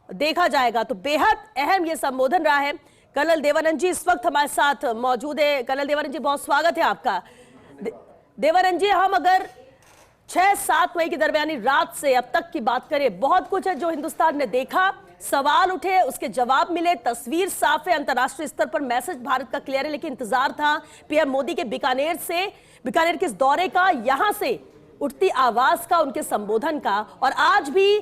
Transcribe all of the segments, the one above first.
देखा जाएगा। तो बेहद अहम ये संबोधन रहा है। कर्नल देवानंद जी इस वक्त हमारे साथ मौजूद है। कर्नल देवानंद जी, बहुत स्वागत है आपका। देवानंद जी, हम अगर 6-7 मई की दरमियानी रात से अब तक की बात करें, बहुत कुछ है जो हिंदुस्तान ने देखा, सवाल उठे, उसके जवाब मिले, तस्वीर साफ है, अंतर्राष्ट्रीय स्तर पर मैसेज भारत का क्लियर है। लेकिन इंतजार था पीएम मोदी के बीकानेर के इस दौरे का, यहां से उठती आवाज का, उनके संबोधन का। और आज भी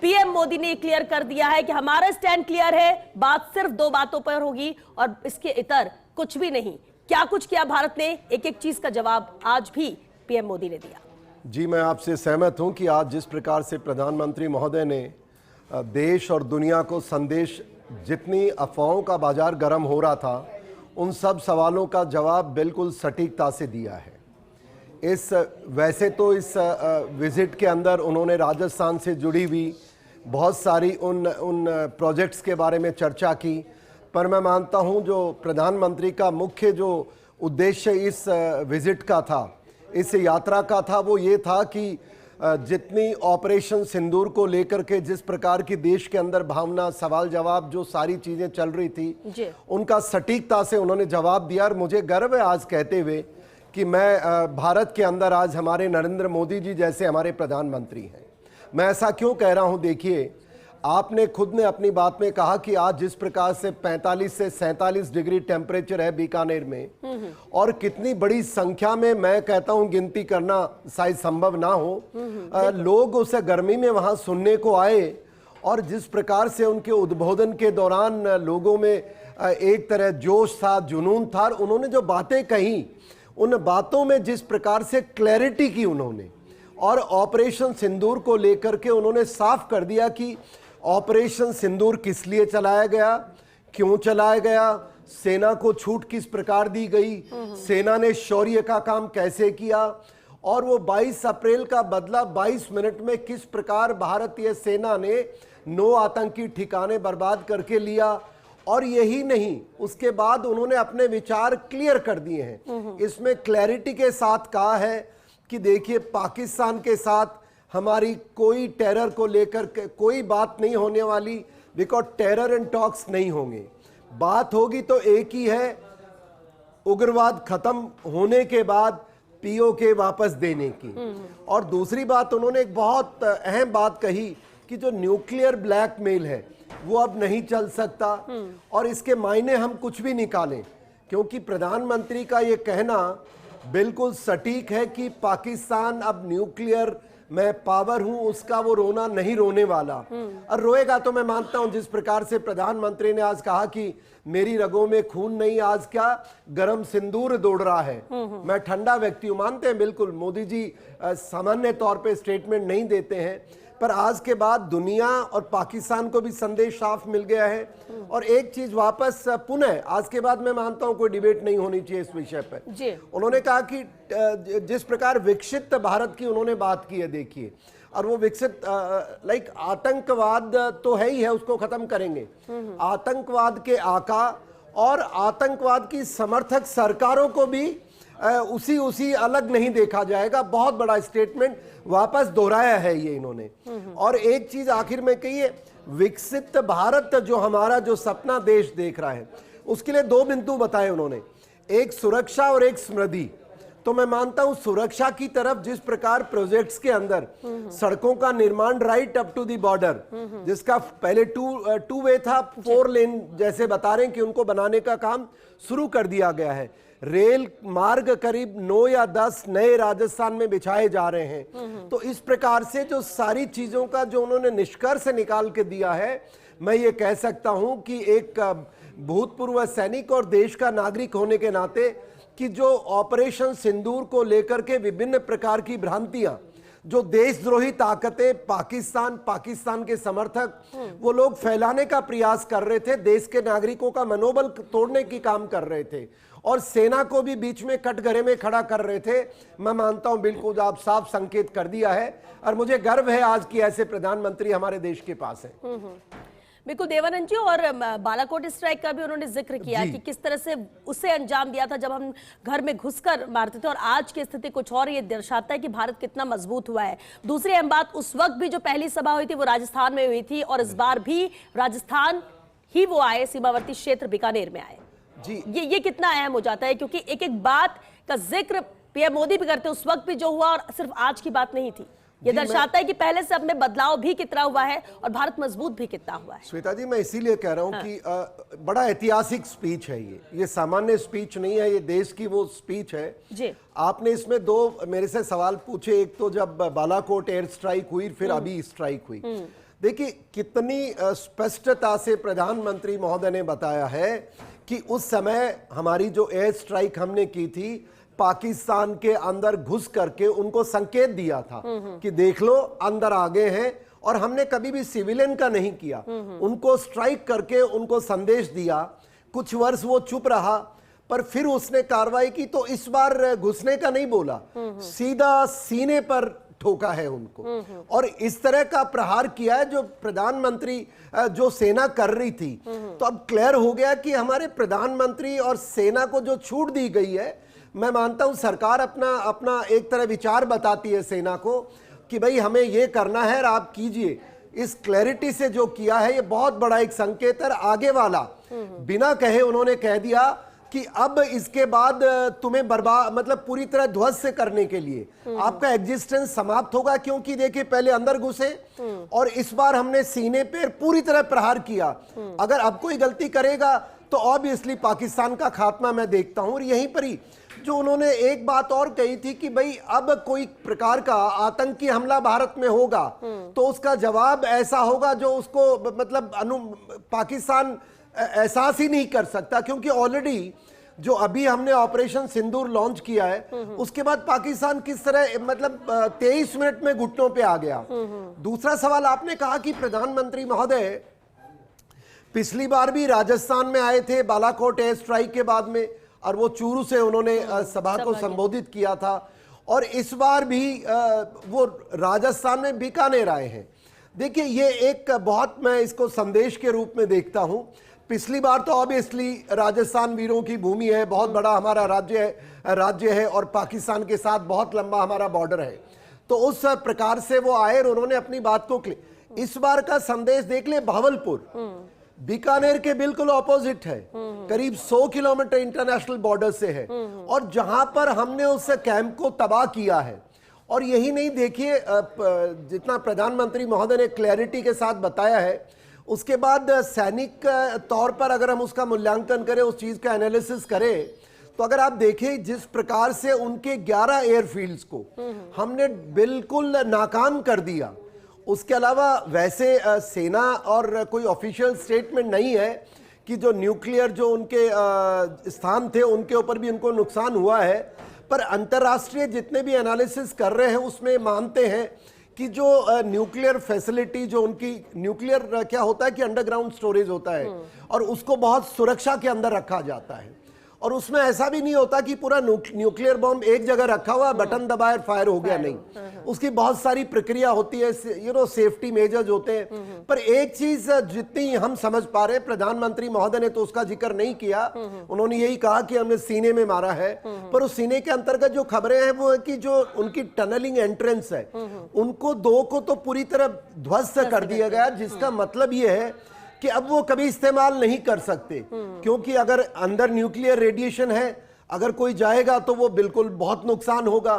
पीएम मोदी ने क्लियर कर दिया है कि हमारा स्टैंड क्लियर है, बात सिर्फ 2 बातों पर होगी और इसके इतर कुछ भी नहीं। क्या कुछ किया भारत ने, एक एक चीज का जवाब आज भी पीएम मोदी ने दिया। जी, मैं आपसे सहमत हूं कि आज जिस प्रकार से प्रधानमंत्री महोदय ने देश और दुनिया को संदेश, जितनी अफवाहों का बाजार गर्म हो रहा था, उन सब सवालों का जवाब बिल्कुल सटीकता से दिया है। वैसे तो इस विजिट के अंदर उन्होंने राजस्थान से जुड़ी हुई बहुत सारी उन प्रोजेक्ट्स के बारे में चर्चा की, पर मैं मानता हूं जो प्रधानमंत्री का मुख्य जो उद्देश्य इस विजिट का था, इस यात्रा का था, वो ये था कि जितनी ऑपरेशन सिंदूर को लेकर के जिस प्रकार की देश के अंदर भावना, सवाल जवाब, जो सारी चीज़ें चल रही थी, उनका सटीकता से उन्होंने जवाब दिया। और मुझे गर्व है आज कहते हुए कि मैं भारत के अंदर आज हमारे नरेंद्र मोदी जी जैसे हमारे प्रधानमंत्री हैं। मैं ऐसा क्यों कह रहा हूं, देखिए, आपने खुद ने अपनी बात में कहा कि आज जिस प्रकार से 45 से 47 डिग्री टेम्परेचर है बीकानेर में, और कितनी बड़ी संख्या में, मैं कहता हूं गिनती करना शायद संभव ना हो, लोग उस गर्मी में वहां सुनने को आए, और जिस प्रकार से उनके उद्बोधन के दौरान लोगों में एक तरह जोश था, जुनून था, उन्होंने जो बातें कही, उन बातों में जिस प्रकार से क्लैरिटी की उन्होंने, और ऑपरेशन सिंदूर को लेकर के उन्होंने साफ कर दिया कि ऑपरेशन सिंदूर किस लिए चलाया गया, क्यों चलाया गया, सेना को छूट किस प्रकार दी गई, सेना ने शौर्य का काम कैसे किया, और वो 22 अप्रैल का बदला 22 मिनट में किस प्रकार भारतीय सेना ने 9 आतंकी ठिकाने बर्बाद करके लिया। और यही नहीं, उसके बाद उन्होंने अपने विचार क्लियर कर दिए हैं। इसमें क्लैरिटी के साथ कहा है कि देखिए, पाकिस्तान के साथ हमारी कोई टेरर को लेकर कोई बात नहीं होने वाली, बिकॉज टेरर एंड टॉक्स नहीं होंगे। बात होगी तो एक ही है, उग्रवाद खत्म होने के बाद पीओके वापस देने की। और दूसरी बात, उन्होंने एक बहुत अहम बात कही कि जो न्यूक्लियर ब्लैकमेल है वो अब नहीं चल सकता, और इसके मायने हम कुछ भी निकालें, क्योंकि प्रधानमंत्री का ये कहना बिल्कुल सटीक है कि पाकिस्तान अब न्यूक्लियर मैं पावर हूं, उसका वो रोना नहीं रोने वाला। और रोएगा तो मैं मानता हूं, जिस प्रकार से प्रधानमंत्री ने आज कहा कि मेरी रगों में खून नहीं, आज क्या गरम सिंदूर दौड़ रहा है। मैं ठंडा व्यक्ति हूं, मानते हैं बिल्कुल, मोदी जी सामान्य तौर पे स्टेटमेंट नहीं देते हैं, पर आज के बाद दुनिया और पाकिस्तान को भी संदेश साफ मिल गया है। और एक चीज वापस पुनः आज के बाद मैं मानता हूं कोई डिबेट नहीं होनी चाहिए इस विषय पर। उन्होंने कहा कि जिस प्रकार विकसित भारत की उन्होंने बात की है, देखिए, और वो विकसित लाइक आतंकवाद तो है ही है, उसको खत्म करेंगे, आतंकवाद के आका और आतंकवाद की समर्थक सरकारों को भी उसी अलग नहीं देखा जाएगा। बहुत बड़ा स्टेटमेंट वापस दोहराया है ये इन्होंने। और एक चीज आखिर में कही है, विकसित भारत जो हमारा जो सपना देश देख रहा है, उसके लिए 2 बिंदु बताए उन्होंने, एक सुरक्षा और एक समृद्धि। तो मैं मानता हूं सुरक्षा की तरफ जिस प्रकार प्रोजेक्ट्स के अंदर सड़कों का निर्माण right up to the border, जिसका पहले 2 वे था, 4 लेन जैसे बता रहे हैं कि उनको बनाने का काम शुरू कर दिया गया है। रेल मार्ग करीब 9 या 10 नए राजस्थान में बिछाए जा रहे हैं। तो इस प्रकार से जो सारी चीजों का जो उन्होंने निष्कर्ष निकाल के दिया है, मैं ये कह सकता हूं कि एक भूतपूर्व सैनिक और देश का नागरिक होने के नाते कि जो ऑपरेशन सिंदूर को लेकर के विभिन्न प्रकार की भ्रांतियां, जो देशद्रोही ताकतें, पाकिस्तान के समर्थक, वो लोग फैलाने का प्रयास कर रहे थे, देश के नागरिकों का मनोबल तोड़ने की काम कर रहे थे, और सेना को भी बीच में कटघरे में खड़ा कर रहे थे। मैं मानता हूं बिल्कुल आप साफ संकेत कर दिया है, और मुझे गर्व है आज की ऐसे प्रधानमंत्री हमारे देश के पास है। बिल्कुल देवानंद जी, और बालाकोट स्ट्राइक का भी उन्होंने जिक्र किया कि किस तरह से उसे अंजाम दिया था जब हम घर में घुसकर मारते थे, और आज की स्थिति कुछ और, ये दर्शाता है कि भारत कितना मजबूत हुआ है। दूसरी अहम बात, उस वक्त भी जो पहली सभा हुई थी वो राजस्थान में हुई थी, और इस बार भी राजस्थान ही वो आए, सीमावर्ती क्षेत्र बीकानेर में आए जी। ये कितना अहम हो जाता है, क्योंकि एक एक बात का जिक्र पीएम मोदी भी करते, उस वक्त भी जो हुआ और सिर्फ आज की बात नहीं थी। ये दर्शाता है कि पहले से अब में बदलाव भी कितना हुआ है और भारत मजबूत भी कितना हुआ है। श्वेता जी, मैं इसीलिए कह रहा हूं कि बड़ा ऐतिहासिक स्पीच है ये सामान्य स्पीच नहीं है, ये देश की वो स्पीच है जी। आपने इसमें दो मेरे से सवाल पूछे, एक तो जब बालाकोट एयर स्ट्राइक हुई, फिर अभी स्ट्राइक हुई। देखिए कितनी स्पष्टता से प्रधानमंत्री महोदय ने बताया है कि उस समय हमारी जो एयर स्ट्राइक हमने की थी, पाकिस्तान के अंदर घुस करके उनको संकेत दिया था कि देख लो अंदर आ गए हैं, और हमने कभी भी सिविलियन का नहीं किया, उनको स्ट्राइक करके उनको संदेश दिया। कुछ वर्ष वो चुप रहा, पर फिर उसने कार्रवाई की, तो इस बार घुसने का नहीं बोला, सीधा सीने पर ठोका है उनको, और इस तरह का प्रहार किया है जो प्रधानमंत्री जो सेना कर रही थी। तो अब क्लियर हो गया कि हमारे प्रधानमंत्री और सेना को जो छूट दी गई है, मैं मानता हूं सरकार अपना एक तरह विचार बताती है सेना को कि भाई हमें ये करना है और आप कीजिए। इस क्लैरिटी से जो किया है ये बहुत बड़ा एक संकेत है। आगे वाला बिना कहे उन्होंने कह दिया कि अब इसके बाद तुम्हें बर्बाद, मतलब पूरी तरह ध्वस्त से करने के लिए आपका एग्जिस्टेंस समाप्त होगा, क्योंकि देखिए पहले अंदर घुसे और इस बार हमने सीने पर पूरी तरह प्रहार किया। अगर अब कोई गलती करेगा तो ऑब्वियसली पाकिस्तान का खात्मा मैं देखता हूं। और यहीं पर ही जो उन्होंने एक बात और कही थी कि भाई अब कोई प्रकार का आतंकी हमला भारत में होगा तो उसका जवाब ऐसा होगा जो उसको मतलब पाकिस्तान एहसास ही नहीं कर सकता, क्योंकि ऑलरेडी जो अभी हमने ऑपरेशन सिंदूर लॉन्च किया है उसके बाद पाकिस्तान किस तरह मतलब 23 मिनट में घुटनों पे आ गया। दूसरा सवाल आपने कहा कि प्रधानमंत्री महोदय पिछली बार भी राजस्थान में आए थे बालाकोट एयर स्ट्राइक के बाद में, और वो चूरू से उन्होंने सभा को संबोधित किया था, और इस बार भी वो राजस्थान में बीकानेर आए हैं। देखिए ये एक बहुत, मैं इसको संदेश के रूप में देखता हूं। पिछली बार तो ऑब्वियसली राजस्थान वीरों की भूमि है, बहुत बड़ा हमारा राज्य है और पाकिस्तान के साथ बहुत लंबा हमारा बॉर्डर है, तो उस प्रकार से वो आए और उन्होंने अपनी बात को इस बार का संदेश देख ले, भावलपुर बीकानेर के बिल्कुल ऑपोजिट है, करीब 100 किलोमीटर इंटरनेशनल बॉर्डर से है, और जहां पर हमने उस कैंप को तबाह किया है। और यही नहीं, देखिए जितना प्रधानमंत्री महोदय ने क्लैरिटी के साथ बताया है, उसके बाद सैनिक तौर पर अगर हम उसका मूल्यांकन करें, उस चीज का एनालिसिस करें, तो अगर आप देखें जिस प्रकार से उनके 11 एयरफील्ड्स को हमने बिल्कुल नाकाम कर दिया। उसके अलावा वैसे सेना और कोई ऑफिशियल स्टेटमेंट नहीं है कि जो न्यूक्लियर जो उनके स्थान थे उनके ऊपर भी उनको नुकसान हुआ है, पर अंतर्राष्ट्रीय जितने भी एनालिसिस कर रहे हैं उसमें मानते हैं कि जो न्यूक्लियर फैसिलिटी, जो उनकी न्यूक्लियर क्या होता है कि अंडरग्राउंड स्टोरेज होता है और उसको बहुत सुरक्षा के अंदर रखा जाता है, और उसमें ऐसा भी नहीं होता कि पूरा न्यूक्लियर बॉम्ब एक जगह रखा हुआ बटन दबाए फायर हो गया, नहीं, उसकी बहुत सारी प्रक्रिया होती है, सेफ्टी मेजर्स होते हैं। पर एक चीज जितनी हम समझ पा रहे हैं, प्रधानमंत्री महोदय ने तो उसका जिक्र नहीं किया, उन्होंने यही कहा कि हमने सीने में मारा है, पर उस सीने के अंतर्गत जो खबरें हैं वो है कि जो उनकी टनलिंग एंट्रेंस है उनको 2 को तो पूरी तरह ध्वस्त कर दिया गया, जिसका मतलब ये है कि अब वो कभी इस्तेमाल नहीं कर सकते, क्योंकि अगर अंदर न्यूक्लियर रेडिएशन है, अगर कोई जाएगा तो वो बिल्कुल बहुत नुकसान होगा।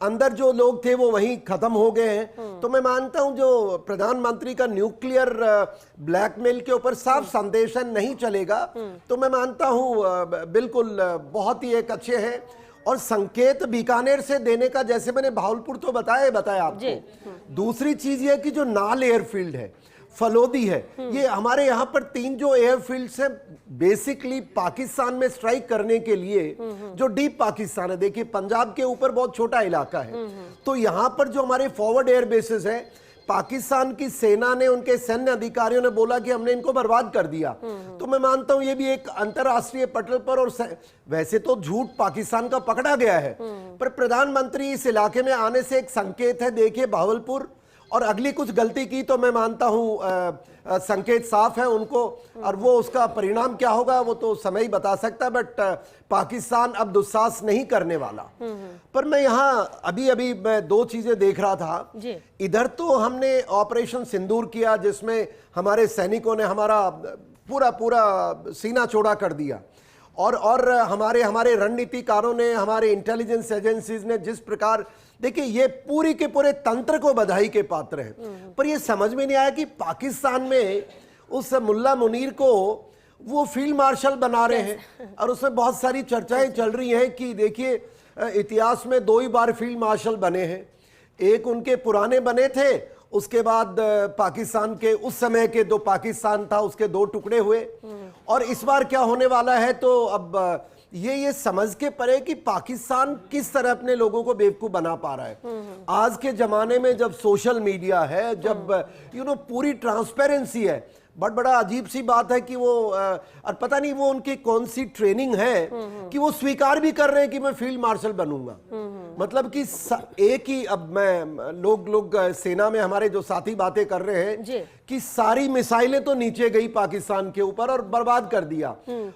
अंदर जो लोग थे वो वहीं खत्म हो गए हैं। तो मैं मानता हूं जो प्रधानमंत्री का न्यूक्लियर ब्लैकमेल के ऊपर साफ संदेश नहीं चलेगा, तो मैं मानता हूं बिल्कुल बहुत ही एक अच्छे हैं। और संकेत बीकानेर से देने का, जैसे मैंने भावलपुर तो बताया आपको। दूसरी चीज ये कि जो नाल एयरफील्ड है, फलोदी है, ये हमारे यहाँ पर 3 जो एयरफील्ड्स है बेसिकली पाकिस्तान में स्ट्राइक करने के लिए, जो डीप पाकिस्तान है, देखिए पंजाब के ऊपर बहुत छोटा इलाका है, तो यहाँ पर जो हमारे फॉरवर्ड एयर बेसिस है, पाकिस्तान की सेना ने, उनके सैन्य अधिकारियों ने बोला कि हमने इनको बर्बाद कर दिया। तो मैं मानता हूं ये भी एक अंतरराष्ट्रीय पटल पर, और वैसे तो झूठ पाकिस्तान का पकड़ा गया है, पर प्रधानमंत्री इस इलाके में आने से एक संकेत है। देखिए भावलपुर और अगली कुछ गलती की तो मैं मानता हूं संकेत साफ है उनको, और वो उसका परिणाम क्या होगा वो तो समय ही बता सकता है। बट पाकिस्तान अब दुस्साहस नहीं करने वाला। पर मैं यहाँ अभी मैं दो चीजें देख रहा था जी। इधर तो हमने ऑपरेशन सिंदूर किया जिसमें हमारे सैनिकों ने हमारा पूरा सीना चौड़ा कर दिया, और हमारे रणनीतिकारों ने, हमारे इंटेलिजेंस एजेंसीज ने जिस प्रकार, देखिए ये पूरी के पूरे तंत्र को बधाई के पात्र है। पर ये समझ में नहीं आया कि पाकिस्तान में उस मुल्ला मुनीर को वो फील्ड मार्शल बना रहे हैं, और उसमें बहुत सारी चर्चाएं चल रही हैं कि देखिए इतिहास में 2 ही बार फील्ड मार्शल बने हैं। एक उनके पुराने बने थे, उसके बाद पाकिस्तान के उस समय के जो पाकिस्तान था उसके 2 टुकड़े हुए, और इस बार क्या होने वाला है तो अब ये समझ के परे कि पाकिस्तान किस तरह अपने लोगों को बेवकूफ बना पा रहा है। आज के जमाने में जब सोशल मीडिया है, जब पूरी ट्रांसपेरेंसी है, बड़ा अजीब सी बात है कि वो और पता नहीं वो उनकी कौन सी ट्रेनिंग है कि वो स्वीकार भी कर रहे हैं कि मैं फील्ड मार्शल बनूंगा। मतलब कि एक ही, अब मैं लोग सेना में हमारे जो साथी बातें कर रहे हैं कि सारी मिसाइलें तो नीचे गई पाकिस्तान के ऊपर और बर्बाद कर दिया,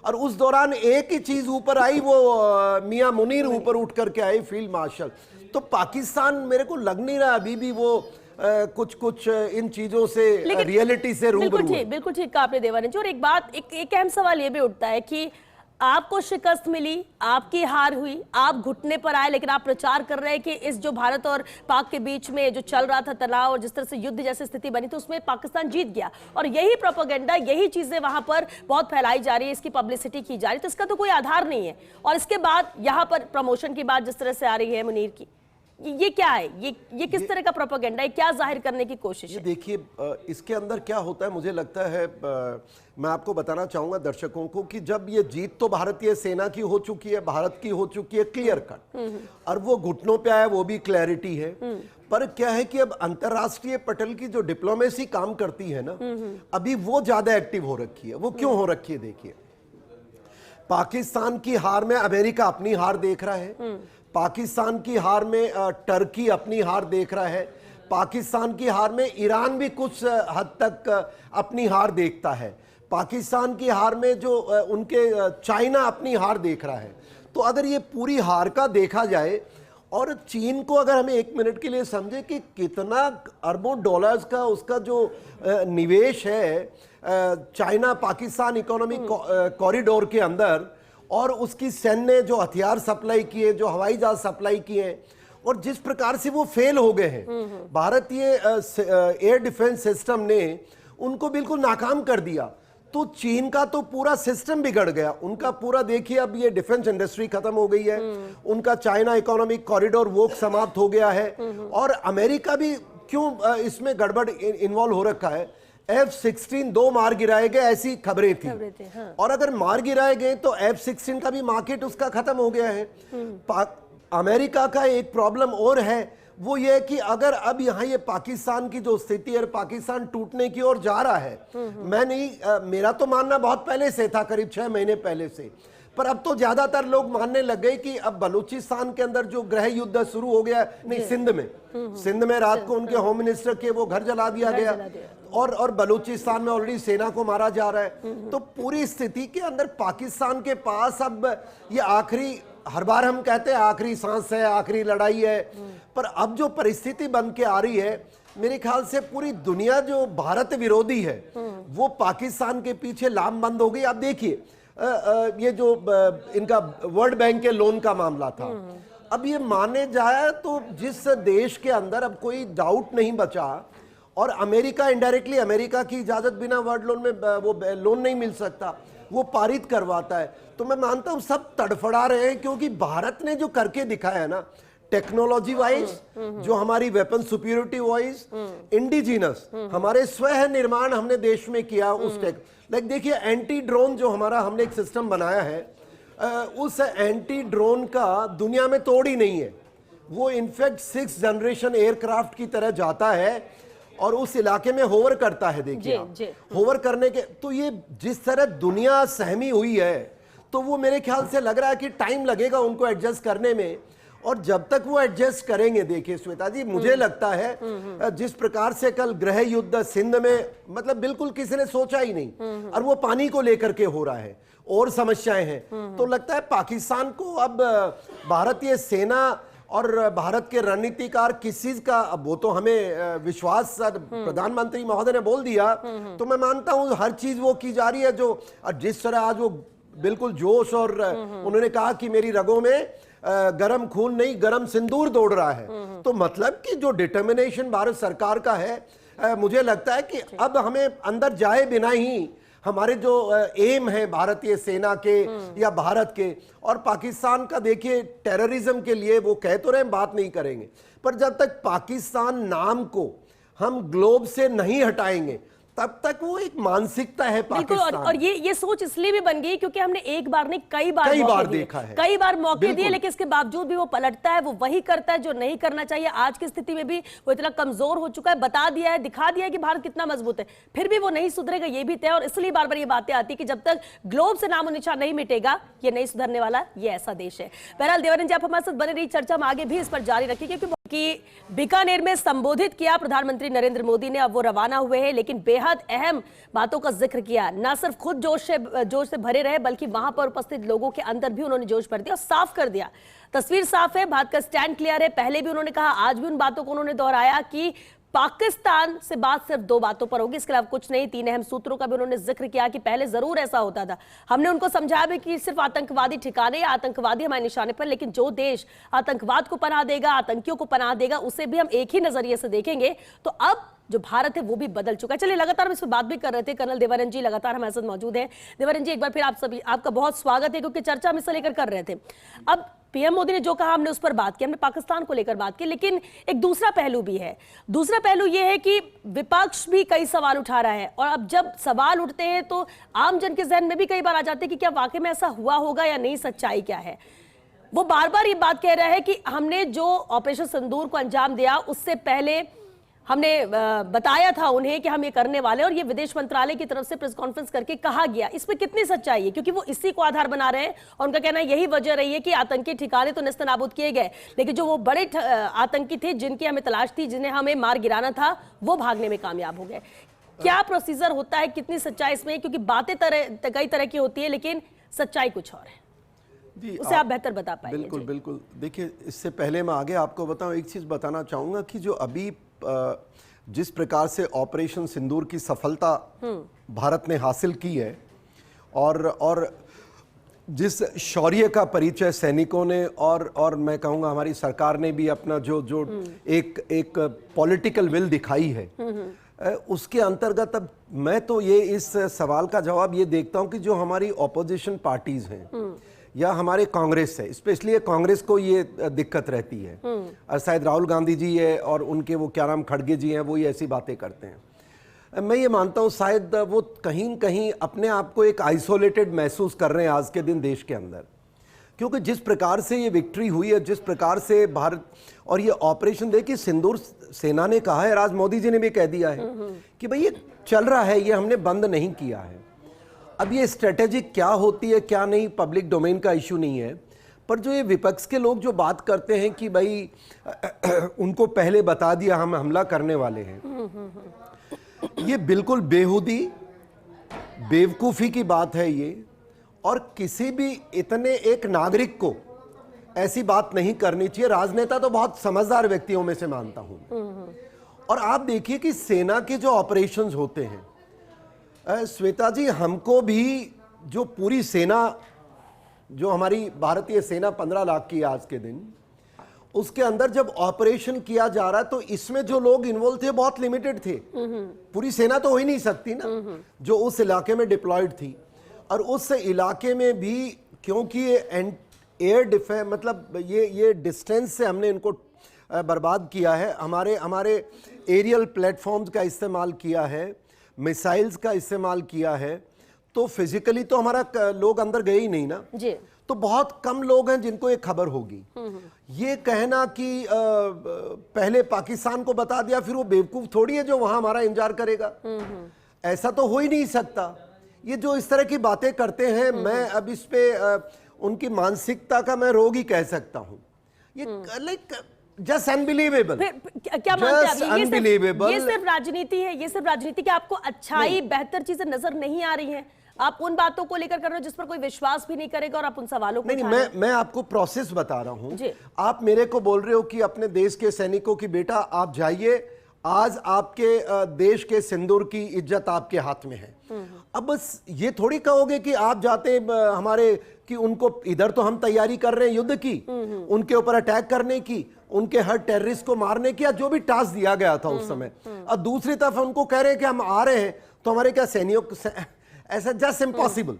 और उस दौरान एक ही चीज ऊपर आई, वो मियां मुनीर ऊपर उठ करके आए, फील्ड मार्शल। तो पाकिस्तान मेरे को लग नहीं रहा अभी भी वो कुछ इन चीजों से, रियलिटी से रूबरू है। बिल्कुल ठीक कहा आपने देवानंद जी। और एक बात, एक अहम सवाल ये भी उठता है कि आपको शिकस्त मिली, आपकी हार हुई, आप घुटने पर आए, लेकिन आप प्रचार कर रहे हैं कि इस जो भारत और पाक के बीच में जो चल रहा था तनाव और जिस तरह से युद्ध जैसी स्थिति बनी थी उसमें पाकिस्तान जीत गया, और यही प्रोपेगेंडा, यही चीजें वहां पर बहुत फैलाई जा रही है, इसकी पब्लिसिटी की जा रही है, तो इसका तो कोई आधार नहीं है। और इसके बाद यहाँ पर प्रमोशन की बात जिस तरह से आ रही है मुनीर की, ये क्या है? ये किस तरह का प्रोपेगेंडा है? क्या जाहिर करने की कोशिश है? देखिए इसके अंदर क्या होता है, मुझे लगता है मैं आपको बताना चाहूंगा दर्शकों को कि जब ये जीत तो भारतीय सेना की हो चुकी है, भारत की हो चुकी है क्लियर कट, और वो घुटनों पे आया वो भी क्लैरिटी है। पर क्या है कि अब अंतरराष्ट्रीय पटल की जो डिप्लोमेसी काम करती है ना, अभी वो ज्यादा एक्टिव हो रखी है। वो क्यों हो रखी है? देखिए पाकिस्तान की हार में अमेरिका अपनी हार देख रहा है, पाकिस्तान की हार में टर्की अपनी हार देख रहा है, पाकिस्तान की हार में ईरान भी कुछ हद तक अपनी हार देखता है, पाकिस्तान की हार में जो उनके चाइना अपनी हार देख रहा है। तो अगर ये पूरी हार का देखा जाए और चीन को अगर हमें 1 मिनट के लिए समझे कि कितना अरबों डॉलर्स का उसका जो निवेश है चाइना पाकिस्तान इकोनॉमिक कॉरिडोर के अंदर, और उसकी सैन्य ने जो हथियार सप्लाई किए, जो हवाई जहाज सप्लाई किए, और जिस प्रकार से वो फेल हो गए हैं, भारतीय एयर डिफेंस सिस्टम ने उनको बिल्कुल नाकाम कर दिया। तो चीन का तो पूरा सिस्टम बिगड़ गया, उनका पूरा देखिए अब ये डिफेंस इंडस्ट्री खत्म हो गई है, उनका चाइना इकोनॉमिक कॉरिडोर वो समाप्त हो गया है, और अमेरिका भी क्यों इसमें गड़बड़ इन्वॉल्व हो रखा है। F-16 2 मार गिराए गए ऐसी खबरें थी, हाँ। और अगर मार गिराए गए तो F-16 का भी मार्केट उसका खत्म हो गया है। अमेरिका का एक प्रॉब्लम और है, वो ये कि अगर अब यहाँ ये पाकिस्तान की जो स्थिति है, पाकिस्तान टूटने की ओर जा रहा है, मैं नहीं, मेरा तो मानना बहुत पहले से था, करीब 6 महीने पहले से, पर अब तो ज्यादातर लोग मानने लग गए कि अब बलूचिस्तान के अंदर जो गृह युद्ध शुरू हो गया, नहीं सिंध में रात को उनके होम मिनिस्टर के वो घर जला दिया गया, और बलूचिस्तान में ऑलरेडी सेना को मारा जा रहा है। तो पूरी स्थिति के अंदर पाकिस्तान के पास अब ये आखिरी, हर बार हम कहते हैं आखिरी सांस है, आखिरी लड़ाई है, पर अब जो परिस्थिति बन के आ रही है, मेरे ख्याल से पूरी दुनिया जो भारत विरोधी है वो पाकिस्तान के पीछे लामबंद हो गई। आप देखिए ये जो इनका वर्ल्ड बैंक के लोन का मामला था, अब ये माने जाए तो जिस देश के अंदर अब कोई डाउट नहीं बचा, और अमेरिका इनडायरेक्टली, अमेरिका की इजाजत बिना वर्ल्ड लोन में वो लोन नहीं मिल सकता, वो पारित करवाता है। तो मैं मानता हूं सब तड़फड़ा रहे हैं, क्योंकि भारत ने जो करके दिखाया है ना, टेक्नोलॉजी वाइज, जो हमारी वेपन सुपीरियरिटी वाइज, इंडिजिनस हमारे स्वयं निर्माण हमने देश में किया उस लाइक देखिए एंटी ड्रोन जो हमारा हमने एक सिस्टम बनाया है, उस एंटी ड्रोन का दुनिया में तोड़ ही नहीं है। वो इनफैक्ट 6th जनरेशन एयरक्राफ्ट की तरह जाता है और उस इलाके में होवर करता है। देखिए होवर करने के, तो ये जिस तरह दुनिया सहमी हुई है, तो वो मेरे ख्याल से लग रहा है कि टाइम लगेगा उनको एडजस्ट करने में। और जब तक वो एडजस्ट करेंगे, देखिए श्वेता जी, मुझे लगता है जिस प्रकार से कल गृह युद्ध सिंध में, मतलब बिल्कुल किसी ने सोचा ही नहीं, और वो पानी को लेकर के हो रहा है और समस्याएं हैं, तो लगता है पाकिस्तान को अब भारतीय सेना और भारत के रणनीतिकार किस चीज का, अब वो तो हमें विश्वास प्रधानमंत्री महोदय ने बोल दिया, तो मैं मानता हूं हर चीज वो की जा रही है, जो जिस तरह आज वो बिल्कुल जोश, और उन्होंने कहा कि मेरी रगों में गरम खून नहीं गरम सिंदूर दौड़ रहा है, तो मतलब कि जो डिटर्मिनेशन भारत सरकार का है, मुझे लगता है कि अब हमें अंदर जाए बिना ही हमारे जो एम है भारतीय सेना के या भारत के और पाकिस्तान का, देखिए टेररिज्म के लिए वो कह तो रहे हैं बात नहीं करेंगे, पर जब तक पाकिस्तान नाम को हम ग्लोब से नहीं हटाएंगे तब तक वो एक मानसिकता है पाकिस्तान। और ये सोच इसलिए भी बन गई क्योंकि हमने एक बार नहीं कई बार देखा है, कई बार मौके दिए, लेकिन इसके बावजूद भी वो पलटता है, वो वही करता है जो नहीं करना चाहिए। आज की स्थिति में भी वो इतना कमजोर हो चुका है, बता दिया है, दिखा दिया है कि भारत कितना मजबूत है, फिर भी वो नहीं सुधरेगा, ये भी तय। और इसलिए बार बार ये बातें आती है कि जब तक ग्लोब से नामो निशान नहीं मिटेगा, ये नहीं सुधरने वाला, ये ऐसा देश है। बहरहाल देवानंद जी, आप हमारे साथ बने रही, चर्चा हम आगे भी इस पर जारी रखेंगे, क्योंकि बीकानेर में संबोधित किया प्रधानमंत्री नरेंद्र मोदी ने, अब वो रवाना हुए हैं, लेकिन बेहद अहम बातों का जिक्र किया। न सिर्फ खुद जोश से भरे रहे, बल्कि वहां पर उपस्थित लोगों के अंदर भी उन्होंने जोश भर दिया और साफ कर दिया। तस्वीर साफ है, भारत का स्टैंड क्लियर है। पहले भी उन्होंने कहा, आज भी उन बातों को उन्होंने दोहराया कि पाकिस्तान से बात सिर्फ दो बातों पर होगी, इसके अलावा कुछ नहीं। तीन अहम सूत्रों का भी उन्होंने जिक्र किया कि पहले जरूर ऐसा होता था, हमने उनको समझाया भी कि सिर्फ आतंकवादी ठिकाने या आतंकवादी हमारे निशाने पर, लेकिन जो देश आतंकवाद को पनाह देगा, आतंकियों को पनाह देगा, उसे भी हम एक ही नजरिए से देखेंगे। तो अब जो भारत है वो भी बदल चुका है। चलिए, लगातार हम इस पर बात भी कर रहे थे, कर्नल देवानंद जी लगातार हमारे साथ मौजूद हैं। देवानंद जी, एक बार फिर आपका बहुत स्वागत है, क्योंकि चर्चा हम इससे लेकर कर रहे थे। अब पीएम मोदी ने जो कहा हमने उस पर बात की, हमने पाकिस्तान को लेकर बात की, लेकिन एक दूसरा पहलू भी है। दूसरा पहलू यह है कि विपक्ष भी कई सवाल उठा रहा है, और अब जब सवाल उठते हैं तो आम जन के जहन में भी कई बार आ जाते हैं कि क्या वाकई में ऐसा हुआ होगा या नहीं, सच्चाई क्या है। वो बार बार ये बात कह रहा है कि हमने जो ऑपरेशन सिंदूर को अंजाम दिया, उससे पहले हमने बताया था उन्हें कि हम ये करने वाले, और ये विदेश मंत्रालय की तरफ से प्रेस कॉन्फ्रेंस करके कहा गया। इसमें कितनी सच्चाई है, क्योंकि वो इसी को आधार बना रहे हैं, और उनका कहना यही वजह रही है कि आतंकी ठिकाने तो नेस्तनाबूद किए गए, लेकिन जो वो बड़े आतंकी थे जिनकी हमें तलाश थी, जिन्हें हमें मार गिराना था, वो भागने में कामयाब हो गए। क्या प्रोसीजर होता है, कितनी सच्चाई इसमें, क्योंकि बातें कई तरह की होती है, लेकिन सच्चाई कुछ और है जी, उसे आप बेहतर बता पाएंगे। बिल्कुल बिल्कुल। देखिए, इससे पहले मैं आगे आपको बताऊं, एक चीज बताना चाहूंगा कि जो अभी जिस प्रकार से ऑपरेशन सिंदूर की सफलता भारत ने हासिल की है, और जिस शौर्य का परिचय सैनिकों ने और मैं कहूँगा हमारी सरकार ने भी अपना जो एक पॉलिटिकल विल दिखाई है, उसके अंतर्गत अब मैं तो ये इस सवाल का जवाब ये देखता हूँ कि जो हमारी ऑपोजिशन पार्टीज हैं या हमारे कांग्रेस है, स्पेशली कांग्रेस को ये दिक्कत रहती है, शायद राहुल गांधी जी है और उनके वो क्या नाम खड़गे जी हैं, वो ये ऐसी बातें करते हैं। मैं ये मानता हूँ शायद वो कहीं न कहीं अपने आप को एक आइसोलेटेड महसूस कर रहे हैं आज के दिन देश के अंदर, क्योंकि जिस प्रकार से ये विक्ट्री हुई है, जिस प्रकार से भारत और ये ऑपरेशन, देखिए सिंदूर सेना ने कहा है, आज मोदी जी ने भी कह दिया है कि भाई ये चल रहा है, ये हमने बंद नहीं किया है। अब ये स्ट्रेटेजी क्या होती है क्या नहीं, पब्लिक डोमेन का इशू नहीं है, पर जो ये विपक्ष के लोग जो बात करते हैं कि भाई उनको पहले बता दिया हम हमला करने वाले हैं, ये बिल्कुल बेहूदी बेवकूफ़ी की बात है ये। और किसी भी इतने एक नागरिक को ऐसी बात नहीं करनी चाहिए। राजनेता तो बहुत समझदार व्यक्तियों में से मानता हूं, और आप देखिए कि सेना के जो ऑपरेशंस होते हैं, श्वेता जी, हमको भी जो पूरी सेना, जो हमारी भारतीय सेना 15 लाख की आज के दिन, उसके अंदर जब ऑपरेशन किया जा रहा है तो इसमें जो लोग इन्वॉल्व थे बहुत लिमिटेड थे। पूरी सेना तो हो ही नहीं सकती ना जो उस इलाके में डिप्लॉयड थी, और उस इलाके में भी क्योंकि ये एयर डिफेंस, मतलब ये डिस्टेंस से हमने इनको बर्बाद किया है, हमारे एरियल प्लेटफॉर्म्स का इस्तेमाल किया है, मिसाइल्स का इस्तेमाल किया है, तो फिजिकली तो हमारा लोग अंदर गए ही नहीं ना जी। तो बहुत कम लोग हैं जिनको ये खबर होगी। ये कहना कि पहले पाकिस्तान को बता दिया, फिर वो बेवकूफ थोड़ी है जो वहां हमारा इंतजार करेगा, ऐसा तो हो ही नहीं सकता। ये जो इस तरह की बातें करते हैं, मैं अब इस पे उनकी मानसिकता का मैं रोग ही कह सकता हूं। ये लाइक जस्ट अनबिलीवेबल। क्या मानते हैं आप? अनबिलीवेबल। ये सिर्फ राजनीति है, ये सिर्फ राजनीति की आपको अच्छाई बेहतर चीजें नजर नहीं आ रही हैं? आप उन बातों को लेकर कर रहे हो जिस पर कोई विश्वास भी नहीं करेगा और आप उन सवालों को नहीं, मैं आपको प्रोसेस बता रहा हूं। आप मेरे को बोल रहे हो कि अपने देश के सैनिकों की बेटा आप जाइए, आज आपके देश के सिंदूर की इज्जत आपके हाथ में है। अब बस ये थोड़ी कहोगे कि आप जाते हमारे कि उनको इधर तो हम तैयारी कर रहे हैं युद्ध की, उनके ऊपर अटैक करने की, उनके हर टेररिस्ट को मारने की, या जो भी टास्क दिया गया था उस समय, और दूसरी तरफ उनको कह रहे हैं कि हम आ रहे हैं तो हमारे क्या सैनिक, ऐसा जस्ट इम्पॉसिबल।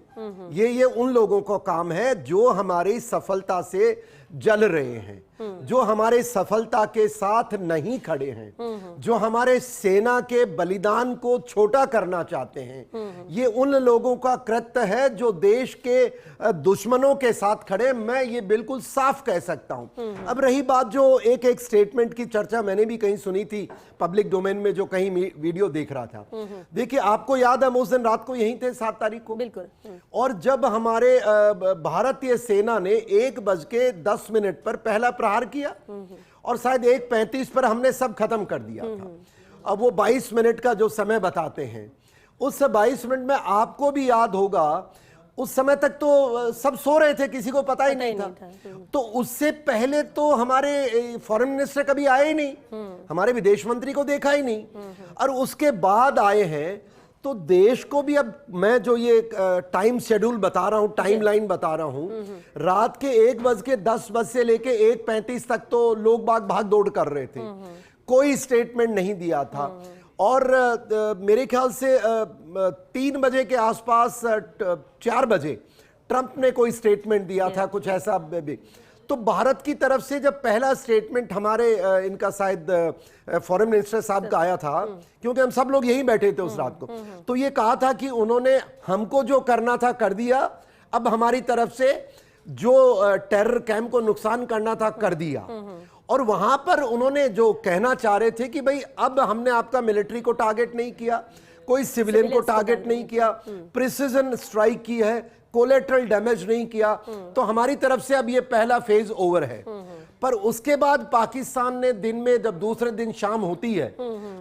ये उन लोगों का काम है जो हमारी सफलता से जल रहे हैं, जो हमारे सफलता के साथ नहीं खड़े हैं, जो हमारे सेना के बलिदान को छोटा करना चाहते हैं। ये उन लोगों का कृत्य है जो देश के दुश्मनों के साथ खड़े। मैं ये बिल्कुल साफ कह सकता हूं। अब रही बात जो एक स्टेटमेंट की चर्चा मैंने भी कहीं सुनी थी पब्लिक डोमेन में, जो कहीं वीडियो देख रहा था। देखिए, आपको याद है हम उस दिन रात को यहीं थे 7 तारीख को, बिल्कुल। और जब हमारे भारतीय सेना ने 1:10 पर पहला प्रहार किया और शायद 1:35 पर हमने सब खत्म कर दिया था। अब वो 22 मिनट का जो समय बताते हैं, उस 22 मिनट में आपको भी याद होगा उस समय तक तो सब सो रहे थे, किसी को पता ही नहीं था। तो उससे पहले तो हमारे फॉरेन मिनिस्टर कभी आए ही नहीं, हमारे विदेश मंत्री को देखा ही नहीं, और उसके बाद आए हैं। तो देश को भी, अब मैं जो ये टाइम शेड्यूल बता रहा हूं, टाइम लाइन बता रहा हूं, रात के 1:10 से लेके 1:35 तक तो लोग भाग दौड़ कर रहे थे, कोई स्टेटमेंट नहीं दिया था। और मेरे ख्याल से 3 बजे के आसपास, 4 बजे ट्रंप ने कोई स्टेटमेंट दिया था, कुछ ऐसा भी। तो भारत की तरफ से जब पहला स्टेटमेंट हमारे इनका शायद फॉरेन मिनिस्टर साहब का आया था, क्योंकि हम सब लोग यहीं बैठे थे उस रात को, तो ये कहा था कि उन्होंने हमको जो करना था कर दिया, अब हमारी तरफ से जो टेरर कैंप को नुकसान करना था कर दिया। और वहां पर उन्होंने जो कहना चाह रहे थे कि भाई अब हमने आपका मिलिट्री को टारगेट नहीं किया, कोई सिविलियन को टारगेट नहीं किया, प्रिसिजन स्ट्राइक की है, कोलेटरल डैमेज नहीं किया, तो हमारी तरफ से अब ये पहला फेज ओवर है। पर उसके बाद पाकिस्तान ने दिन में, जब दूसरे दिन शाम होती है,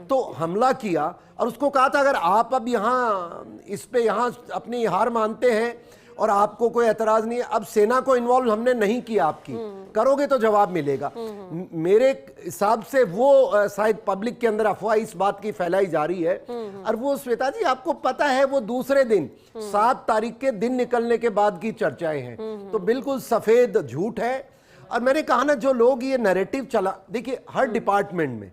तो हमला किया और उसको कहा था अगर आप अब यहाँ इस पे यहाँ अपनी हार मानते हैं और आपको कोई एतराज नहीं है, अब सेना को इन्वॉल्व हमने नहीं किया, आपकी करोगे तो जवाब मिलेगा। मेरे हिसाब से वो शायद पब्लिक के अंदर अफवाह इस बात की फैलाई जा रही है। और वो श्वेता जी, आपको पता है वो दूसरे दिन 7 तारीख के दिन निकलने के बाद की चर्चाएं हैं, तो बिल्कुल सफेद झूठ है। और मैंने कहा ना, जो लोग ये नैरेटिव चला, देखिए हर डिपार्टमेंट में,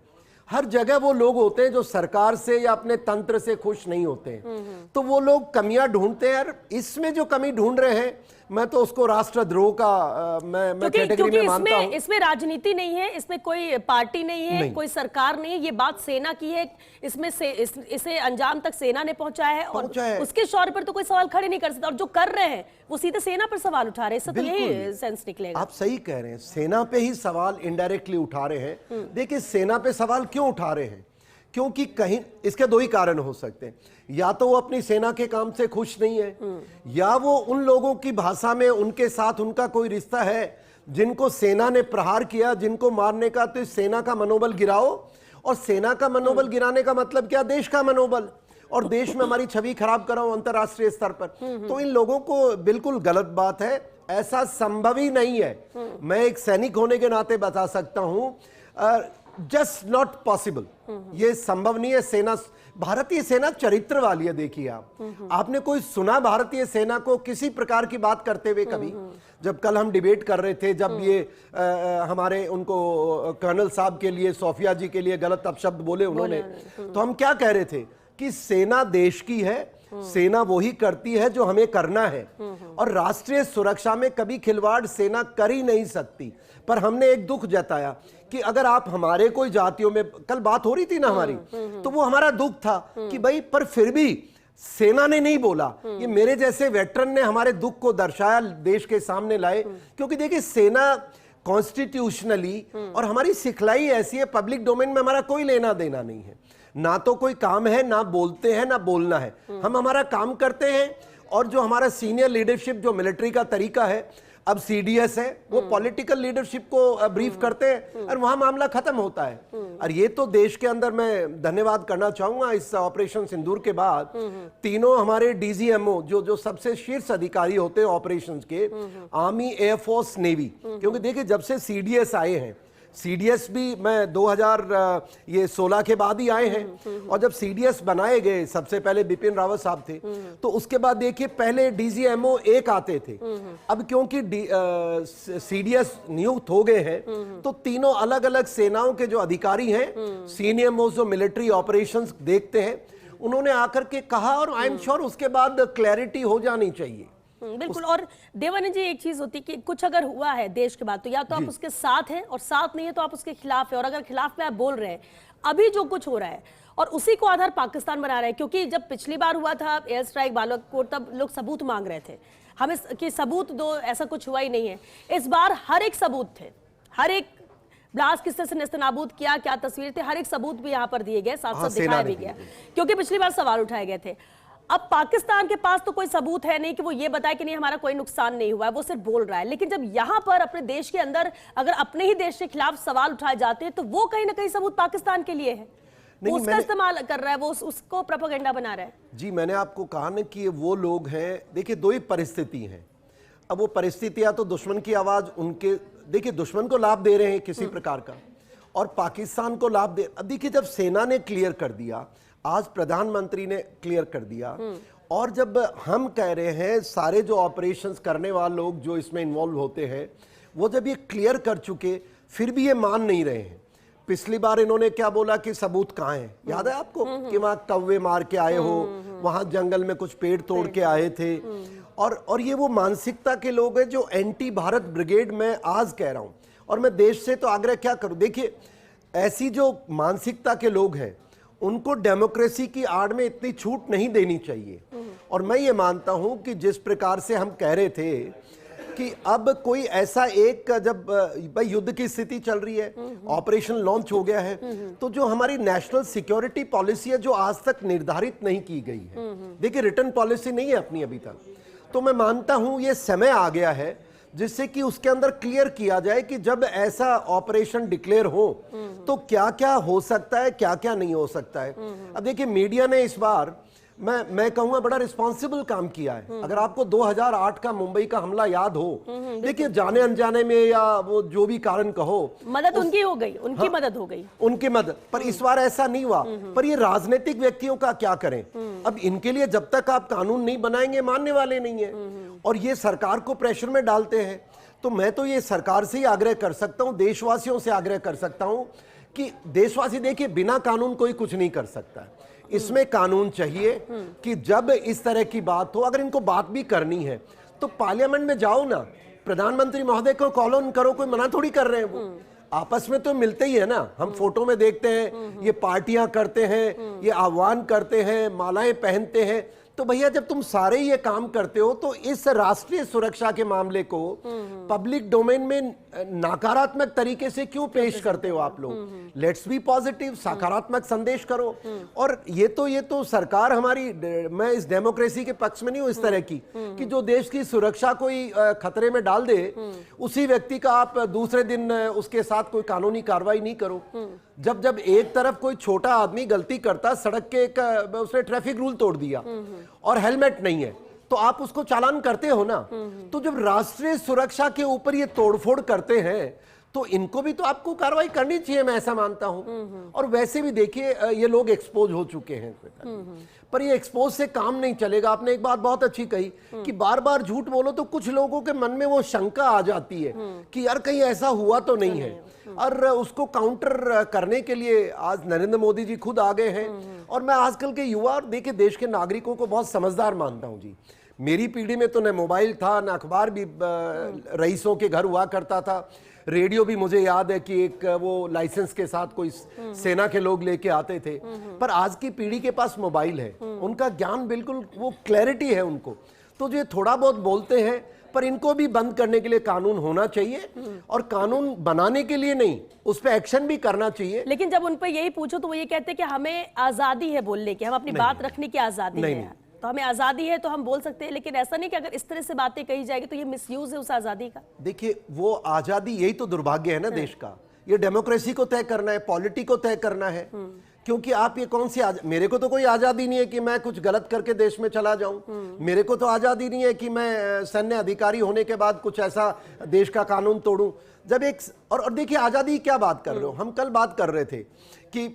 हर जगह वो लोग होते हैं जो सरकार से या अपने तंत्र से खुश नहीं होते हैं, तो वो लोग कमियां ढूंढते हैं। और इसमें जो कमी ढूंढ रहे हैं, मैं तो उसको राष्ट्रद्रोह का मैं कैटेगरी में मानता हूं। इसमें राजनीति नहीं है, इसमें कोई पार्टी नहीं है, कोई सरकार नहीं है, ये बात सेना की है। इसमें इसे अंजाम तक सेना ने पहुंचाया है और उसके शौर्य पर तो कोई सवाल खड़े नहीं कर सकता। और जो कर रहे हैं वो सीधे सेना पर सवाल उठा रहे हैं, इससे तो यही सेंस निकलेगा। आप सही कह रहे हैं, सेना पे ही सवाल इनडायरेक्टली उठा रहे हैं। देखिए, सेना पे सवाल क्यों उठा रहे हैं? क्योंकि कहीं इसके 2 ही कारण हो सकते हैं, या तो वो अपनी सेना के काम से खुश नहीं है, या वो उन लोगों की भाषा में उनके साथ उनका कोई रिश्ता है जिनको सेना ने प्रहार किया, जिनको मारने का, तो इस सेना का मनोबल गिराओ। और सेना का मनोबल गिराने का मतलब क्या? देश का मनोबल, और देश में हमारी छवि खराब कराओ अंतरराष्ट्रीय स्तर पर। तो इन लोगों को बिल्कुल गलत बात है, ऐसा संभव ही नहीं है। मैं एक सैनिक होने के नाते बता सकता हूं, जस्ट नॉट पॉसिबल, ये संभव नहीं है। सेना, भारतीय सेना चरित्र वाली है। देखिए आपने कोई सुना भारतीय सेना को किसी प्रकार की बात करते हुए कभी? जब कल हम डिबेट कर रहे थे, जब ये हमारे उनको कर्नल साहब के लिए, सोफिया जी के लिए गलत अपशब्द बोले उन्होंने, तो हम क्या कह रहे थे कि सेना देश की है, सेना वही करती है जो हमें करना है, और राष्ट्रीय सुरक्षा में कभी खिलवाड़ सेना कर ही नहीं सकती। पर हमने एक दुख जताया कि अगर आप हमारे कोई जातियों में, कल बात हो रही थी ना हमारी, तो वो हमारा दुख था कि भाई, पर फिर भी सेना ने नहीं बोला। ये मेरे जैसे वेटरन ने हमारे दुख को दर्शाया, देश के सामने लाए। क्योंकि देखिए, सेना कॉन्स्टिट्यूशनली और हमारी सिखलाई ऐसी है, पब्लिक डोमेन में हमारा कोई लेना देना नहीं है, ना तो कोई काम है, ना बोलते हैं, ना बोलना है। हम हमारा काम करते हैं, और जो हमारा सीनियर लीडरशिप, जो मिलिट्री का तरीका है, अब सीडीएस है, वो पॉलिटिकल लीडरशिप को ब्रीफ करते हैं और वहां मामला खत्म होता है। और ये तो देश के अंदर मैं धन्यवाद करना चाहूंगा, इस ऑपरेशन सिंदूर के बाद तीनों हमारे डीजीएमओ जो सबसे शीर्ष अधिकारी होते हैं ऑपरेशंस के, आर्मी, एयरफोर्स, नेवी, क्योंकि देखिए जब से सीडीएस आए हैं, सीडीएस भी मैं 2016 के बाद ही आए हैं, और जब सीडीएस बनाए गए सबसे पहले बिपिन रावत साहब थे, तो उसके बाद देखिए पहले डीजीएमओ एक आते थे। अब क्योंकि सीडीएस नियुक्त हो गए हैं तो तीनों अलग अलग सेनाओं के जो अधिकारी हैं, सीनियर मोस्ट जो मिलिट्री ऑपरेशंस देखते हैं, उन्होंने आकर के कहा, और आई एम श्योर उसके बाद क्लैरिटी हो जानी चाहिए। बिल्कुल। और देवानंद जी, एक चीज होती है कि कुछ अगर हुआ है देश के बाद, तो या तो आप उसके साथ हैं, और साथ नहीं है तो आप उसके खिलाफ है। और अगर खिलाफ में आप बोल रहे हैं अभी जो कुछ हो रहा है, और उसी को आधार पाकिस्तान बना रहा है, क्योंकि जब पिछली बार हुआ था एयर स्ट्राइक बालाकोट, तब लोग सबूत मांग रहे थे हमें कि सबूत दो, ऐसा कुछ हुआ ही नहीं है। इस बार हर एक सबूत थे, हर एक ब्लास्ट किस तरह से नेस्तनाबूद किया, क्या तस्वीर थे, हर एक सबूत भी यहाँ पर दिए गए, साथ साथ दिखाया भी गया, क्योंकि पिछली बार सवाल उठाए गए थे। अब पाकिस्तान के पास तो कोई सबूत है नहीं कि वो ये बताए कि नहीं हमारा कोई नुकसान नहीं हुआ है, वो सिर्फ बोल रहा है। लेकिन जब यहां पर अपने देश के अंदर अगर अपने ही देश के खिलाफ सवाल उठाए जाते हैं, तो वो कहीं ना कहीं सबूत पाकिस्तान के लिए है, वो उसका इस्तेमाल कर रहा है, वो उसको प्रोपेगेंडा बना रहा है। जी, मैंने आपको कहा ना कि वो लोग हैं, देखिए दो ही परिस्थिति हैं। अब वो परिस्थितियां तो दुश्मन की आवाज उनके, देखिए दुश्मन को लाभ दे रहे हैं किसी प्रकार का, और पाकिस्तान को लाभ दे। अब देखिए जब सेना ने क्लियर कर दिया, आज प्रधानमंत्री ने क्लियर कर दिया, और जब हम कह रहे हैं सारे जो ऑपरेशंस करने वाले लोग जो इसमें इन्वॉल्व होते हैं, वो जब ये क्लियर कर चुके, फिर भी ये मान नहीं रहे हैं। पिछली बार इन्होंने क्या बोला कि सबूत कहाँ है, याद है आपको, कि वहां कौवे मार के आए हो, वहां जंगल में कुछ पेड़ तोड़ के आए थे। और ये वो मानसिकता के लोग हैं जो एंटी भारत ब्रिगेड में आज कह रहा हूं, और मैं देश से तो आग्रह क्या करूं, देखिए ऐसी जो मानसिकता के लोग हैं उनको डेमोक्रेसी की आड़ में इतनी छूट नहीं देनी चाहिए। और मैं ये मानता हूं कि जिस प्रकार से हम कह रहे थे कि अब कोई ऐसा एक, जब भाई युद्ध की स्थिति चल रही है, ऑपरेशन लॉन्च हो गया है, तो जो हमारी नेशनल सिक्योरिटी पॉलिसी है जो आज तक निर्धारित नहीं की गई है, देखिए रिटर्न पॉलिसी नहीं है अपनी अभी तक, तो मैं मानता हूं ये समय आ गया है जिससे कि उसके अंदर क्लियर किया जाए कि जब ऐसा ऑपरेशन डिक्लेयर हो तो क्या क्या हो सकता है, क्या क्या नहीं हो सकता है। अब देखिए मीडिया ने इस बार, मैं कहूंगा बड़ा रिस्पॉन्सिबल काम किया है। अगर आपको 2008 का मुंबई का हमला याद हो, देखिए जाने अनजाने में या वो जो भी कारण कहो, मदद उनकी हो गई, उनकी मदद हो गई, उनकी मदद, पर इस बार ऐसा नहीं हुआ। पर ये राजनीतिक व्यक्तियों का क्या करें, अब इनके लिए जब तक आप कानून नहीं बनाएंगे मानने वाले नहीं है, और ये सरकार को प्रेशर में डालते हैं। तो मैं तो ये सरकार से ही आग्रह कर सकता हूं, देशवासियों से आग्रह कर सकता हूं कि देशवासी देखिए बिना कानून कोई कुछ नहीं कर सकता है, इसमें कानून चाहिए कि जब इस तरह की बात हो, अगर इनको बात भी करनी है तो पार्लियामेंट में जाओ ना, प्रधानमंत्री महोदय को कॉल ऑन करो, कोई मना थोड़ी कर रहे हैं, वो आपस में तो मिलते ही है ना, हम फोटो में देखते हैं, ये पार्टियां करते हैं, ये आह्वान करते हैं, मालाएं पहनते हैं। तो भैया जब तुम सारे ये काम करते हो तो इस राष्ट्रीय सुरक्षा के मामले को पब्लिक डोमेन में नकारात्मक तरीके से क्यों पेश करते हो आप लोग? लेट्स बी पॉजिटिव, सकारात्मक संदेश करो। और ये तो सरकार हमारी, मैं इस डेमोक्रेसी के पक्ष में नहीं हूं इस तरह की कि जो देश की सुरक्षा कोई खतरे में डाल दे, उसी व्यक्ति का आप दूसरे दिन उसके साथ कोई कानूनी कार्रवाई नहीं करो। जब एक तरफ कोई छोटा आदमी गलती करता, सड़क के उसने ट्रैफिक रूल तोड़ दिया और हेलमेट नहीं है, तो आप उसको चालान करते हो ना। तो जब राष्ट्रीय सुरक्षा के ऊपर ये तोड़फोड़ करते हैं तो इनको भी तो आपको कार्रवाई करनी चाहिए, मैं ऐसा मानता हूं। और वैसे भी देखिए ये लोग एक्सपोज हो चुके हैं, पर ये एक्सपोज से काम नहीं चलेगा। आपने एक बात बहुत अच्छी कही कि बार बार झूठ बोलो तो कुछ लोगों के मन में वो शंका आ जाती है कि यार कहीं ऐसा हुआ तो नहीं है, और उसको काउंटर करने के लिए आज नरेंद्र मोदी जी खुद आ गए हैं। और मैं आजकल के युवा और देखिए देश के नागरिकों को बहुत समझदार मानता हूं जी। मेरी पीढ़ी में तो न मोबाइल था, न अखबार भी रईसों के घर हुआ करता था, रेडियो भी मुझे याद है कि एक वो लाइसेंस के साथ कोई सेना के लोग लेके आते थे। पर आज की पीढ़ी के पास मोबाइल है, उनका ज्ञान बिल्कुल वो क्लैरिटी है उनको, तो जो थोड़ा बहुत बोलते हैं, पर इनको भी बंद करने के लिए कानून होना चाहिए, और कानून बनाने के लिए नहीं, उस पर एक्शन भी करना चाहिए। लेकिन जब उन पर यही पूछो तो वो ये कहते हैं कि हमें आजादी है बोलने की, हम अपनी बात रखने की आजादी है। तो हमें आजादी है तो हम बोल सकते हैं, लेकिन ऐसा नहीं कि अगर इस तरह से बातें कही जाएगी तो ये मिसयूज है उस आजादी का। देखिए, वो आजादी, यही तो दुर्भाग्य है ना देश का। ये डेमोक्रेसी को तय करना है, पॉलिटी को तय करना है। क्योंकि आप ये कौन सी मेरे को तो कोई आजादी नहीं है कि मैं कुछ गलत करके देश में चला जाऊं। मेरे को तो आजादी नहीं है कि मैं सैन्य अधिकारी होने के बाद कुछ ऐसा देश का कानून तोड़ूं। जब एक और देखिए, आजादी क्या बात कर रहे हो, हम कल बात कर रहे थे कि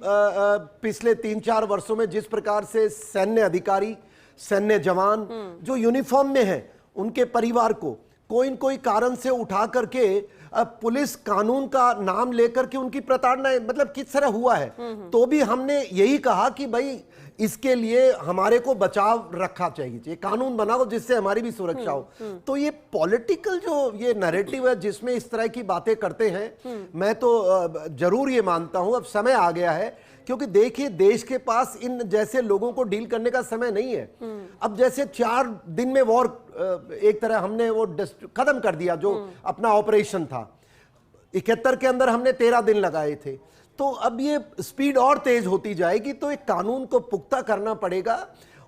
पिछले 3-4 वर्षों में जिस प्रकार से सैन्य अधिकारी, सैन्य जवान जो यूनिफॉर्म में है, उनके परिवार को कोई न कोई कारण से उठा करके पुलिस कानून का नाम लेकर के उनकी प्रताड़ना, मतलब किस तरह हुआ है। तो भी हमने यही कहा कि भाई इसके लिए हमारे को बचाव रखा चाहिए, कानून बनाओ जिससे हमारी भी सुरक्षा हो। तो ये पॉलिटिकल जो ये नैरेटिव है जिसमें इस तरह की बातें करते हैं, मैं तो जरूर ये मानता हूं अब समय आ गया है। क्योंकि देखिए, देश के पास इन जैसे लोगों को डील करने का समय नहीं है। अब जैसे 4 दिन में वॉर, एक तरह हमने वो खत्म कर दिया जो अपना ऑपरेशन था। 71 के अंदर हमने 13 दिन लगाए थे। तो अब ये स्पीड और तेज होती जाएगी, तो एक कानून को पुख्ता करना पड़ेगा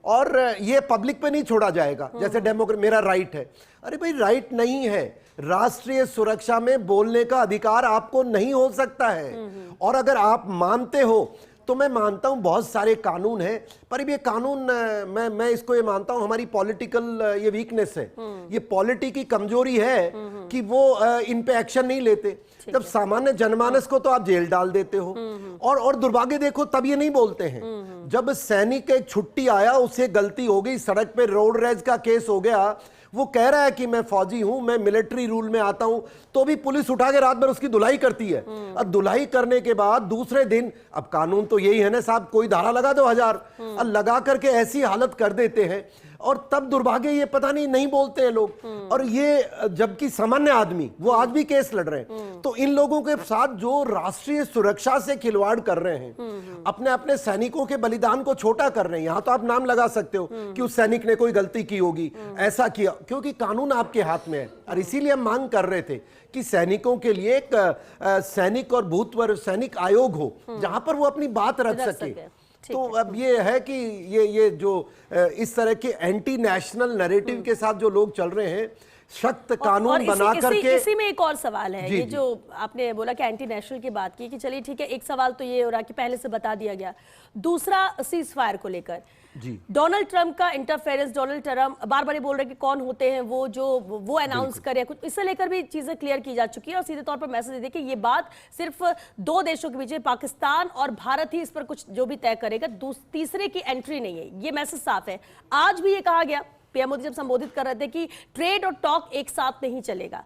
और ये पब्लिक पे नहीं छोड़ा जाएगा। जैसे डेमोक्रेसी, मेरा राइट है, अरे भाई राइट नहीं है। राष्ट्रीय सुरक्षा में बोलने का अधिकार आपको नहीं हो सकता है। और अगर आप मानते हो तो मैं मानता हूं बहुत सारे कानून हैं, पर ये कानून मैं इसको ये मानता हूं हमारी पॉलिटिकल ये वीकनेस है, ये पॉलिटी की कमजोरी है कि वो इन पे एक्शन नहीं लेते। जब सामान्य जनमानस को तो आप जेल डाल देते हो, और दुर्भाग्य देखो तब ये नहीं बोलते हैं। जब सैनिक एक छुट्टी आया, उसे गलती हो गई, सड़क पे रोड रेज का केस हो गया, वो कह रहा है कि मैं फौजी हूं, मैं मिलिट्री रूल में आता हूं, तो भी पुलिस उठा के रात भर उसकी धुलाई करती है। और धुलाई करने के बाद दूसरे दिन, अब कानून तो यही है ना साहब, कोई धारा लगा दो 1000, और लगा करके ऐसी हालत कर देते हैं। और तब दुर्भाग्य ये पता नहीं बोलते हैं लोग। और ये जबकि सामान्य आदमी वो आज भी केस लड़ रहे हैं। तो इन लोगों के साथ जो राष्ट्रीय सुरक्षा से खिलवाड़ कर रहे हैं, अपने अपने सैनिकों के बलिदान को छोटा कर रहे हैं। यहां तो आप नाम लगा सकते हो कि उस सैनिक ने कोई गलती की होगी, ऐसा किया, क्योंकि कानून आपके हाथ में है। और इसीलिए हम मांग कर रहे थे कि सैनिकों के लिए एक सैनिक और भूतपूर्व सैनिक आयोग हो, जहां पर वो अपनी बात रख सके। तो अब ये है कि ये जो इस तरह के एंटी नेशनल नैरेटिव के साथ जो लोग चल रहे हैं, सख्त कानून बना करके। इसी में एक और सवाल है, ये जो आपने बोला कि एंटी नेशनल की बात की, कि चलिए ठीक है, एक सवाल तो ये हो रहा कि पहले से बता दिया गया। दूसरा, सीज फायर को लेकर डोनाल्ड ट्रंप का इंटरफेरेंस, डोनाल्ड ट्रंप बार बार बोल रहे कि कौन होते हैं वो अनाउंस करे कुछ, इससे लेकर भी चीजें क्लियर की जा चुकी है। और सीधे तौर पर मैसेज दे कि ये बात सिर्फ 2 देशों के बीच है, पाकिस्तान और भारत ही इस पर कुछ जो भी तय करेगा, तीसरे की एंट्री नहीं है। ये मैसेज साफ है। आज भी ये कहा गया, पीएम मोदी जब संबोधित कर रहे थे कि ट्रेड और टॉक एक साथ नहीं चलेगा,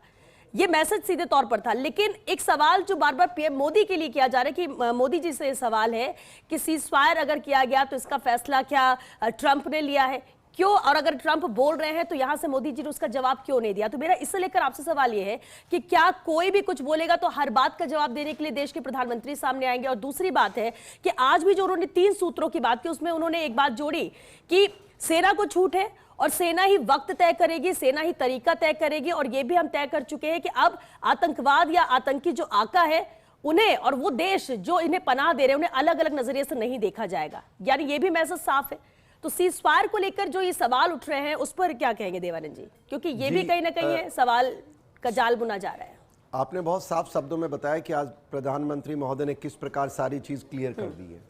ये मैसेज सीधे तौर पर था। लेकिन एक सवाल जो बार बार पीएम मोदी के लिए किया जा रहा है कि मोदी जी से सवाल है कि सीज फायर अगर किया गया तो इसका फैसला क्या ट्रंप ने लिया है, क्यों? और अगर ट्रंप बोल रहे हैं तो यहां से मोदी जी ने उसका जवाब क्यों नहीं दिया? तो मेरा इससे लेकर आपसे सवाल यह है कि क्या कोई भी कुछ बोलेगा तो हर बात का जवाब देने के लिए देश के प्रधानमंत्री सामने आएंगे? और दूसरी बात है कि आज भी जो उन्होंने 3 सूत्रों की बात की, उसमें उन्होंने एक बात जोड़ी कि सेना को छूट है और सेना ही वक्त तय करेगी, सेना ही तरीका तय करेगी। और यह भी हम तय कर चुके हैं कि अब आतंकवाद या आतंकी जो आका है उन्हें और वो देश जो इन्हें पनाह दे रहे हैं उन्हें अलग अलग नजरिए से नहीं देखा जाएगा। यानी ये भी मैसेज साफ है। तो सीज फायर को लेकर जो ये सवाल उठ रहे हैं उस पर क्या कहेंगे देवानंद जी? क्योंकि ये भी कहीं ना कहीं है, सवाल का जाल बुना जा रहा है। आपने बहुत साफ शब्दों में बताया कि आज प्रधानमंत्री महोदय ने किस प्रकार सारी चीज क्लियर कर दी है।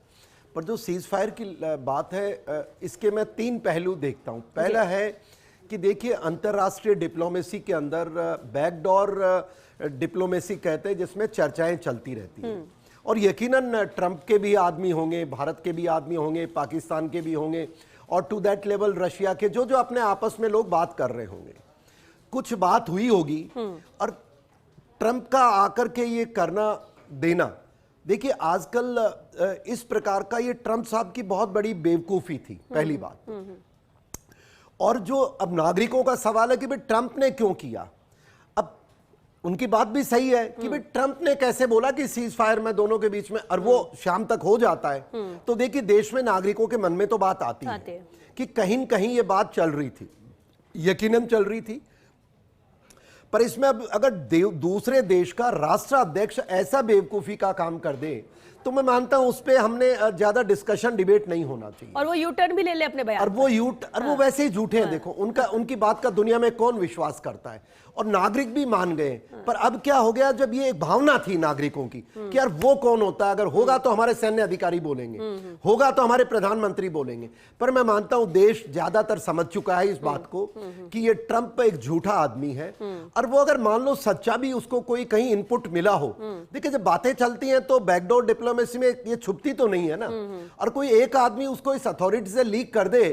पर जो सीज फायर की बात है, इसके मैं 3 पहलू देखता हूं। पहला है कि देखिए, अंतर्राष्ट्रीय डिप्लोमेसी के अंदर बैकडोर डिप्लोमेसी कहते हैं, जिसमें चर्चाएं चलती रहती हैं। और यकीनन ट्रंप के भी आदमी होंगे, भारत के भी आदमी होंगे, पाकिस्तान के भी होंगे, और टू दैट लेवल रशिया के, जो अपने आपस में लोग बात कर रहे होंगे। कुछ बात हुई होगी और ट्रंप का आकर के ये करना देना, देखिए आजकल इस प्रकार का, ये ट्रंप साहब की बहुत बड़ी बेवकूफी थी, पहली बात। और जो अब नागरिकों का सवाल है कि भाई ट्रंप ने क्यों किया, अब उनकी बात भी सही है कि भाई ट्रंप ने कैसे बोला कि सीज फायर में दोनों के बीच में, और वो शाम तक हो जाता है। तो देखिए, देश में नागरिकों के मन में तो बात आती है कि कहीं न कहीं ये बात चल रही थी, यकीनन चल रही थी। पर इसमें अब अगर दूसरे देश का राष्ट्राध्यक्ष ऐसा बेवकूफी का काम कर दे, तो मैं मानता हूं उस पे हमने ज्यादा डिस्कशन डिबेट नहीं होना चाहिए। और वो यू टर्न भी ले ले अपने बयान और वो वैसे ही झूठे हैं। देखो उनकी बात का दुनिया में कौन विश्वास करता है, और नागरिक भी मान गए। पर अब क्या हो गया, जब ये एक भावना थी नागरिकों की कि यार वो कौन होता है, अगर होगा तो हमारे सैन्य अधिकारी बोलेंगे, होगा तो हमारे प्रधानमंत्री बोलेंगे। पर मैं मानता हूं देश ज्यादातर समझ चुका है इस बात को कि ये ट्रंप एक झूठा आदमी है। और वो अगर मान लो सच्चा भी उसको कोई कहीं इनपुट मिला हो, देखिए जब बातें चलती हैं तो बैकडोर डिप्लोमेसी में ये छुपती तो नहीं है ना। और कोई एक आदमी उसको इस अथॉरिटी से लीक कर दे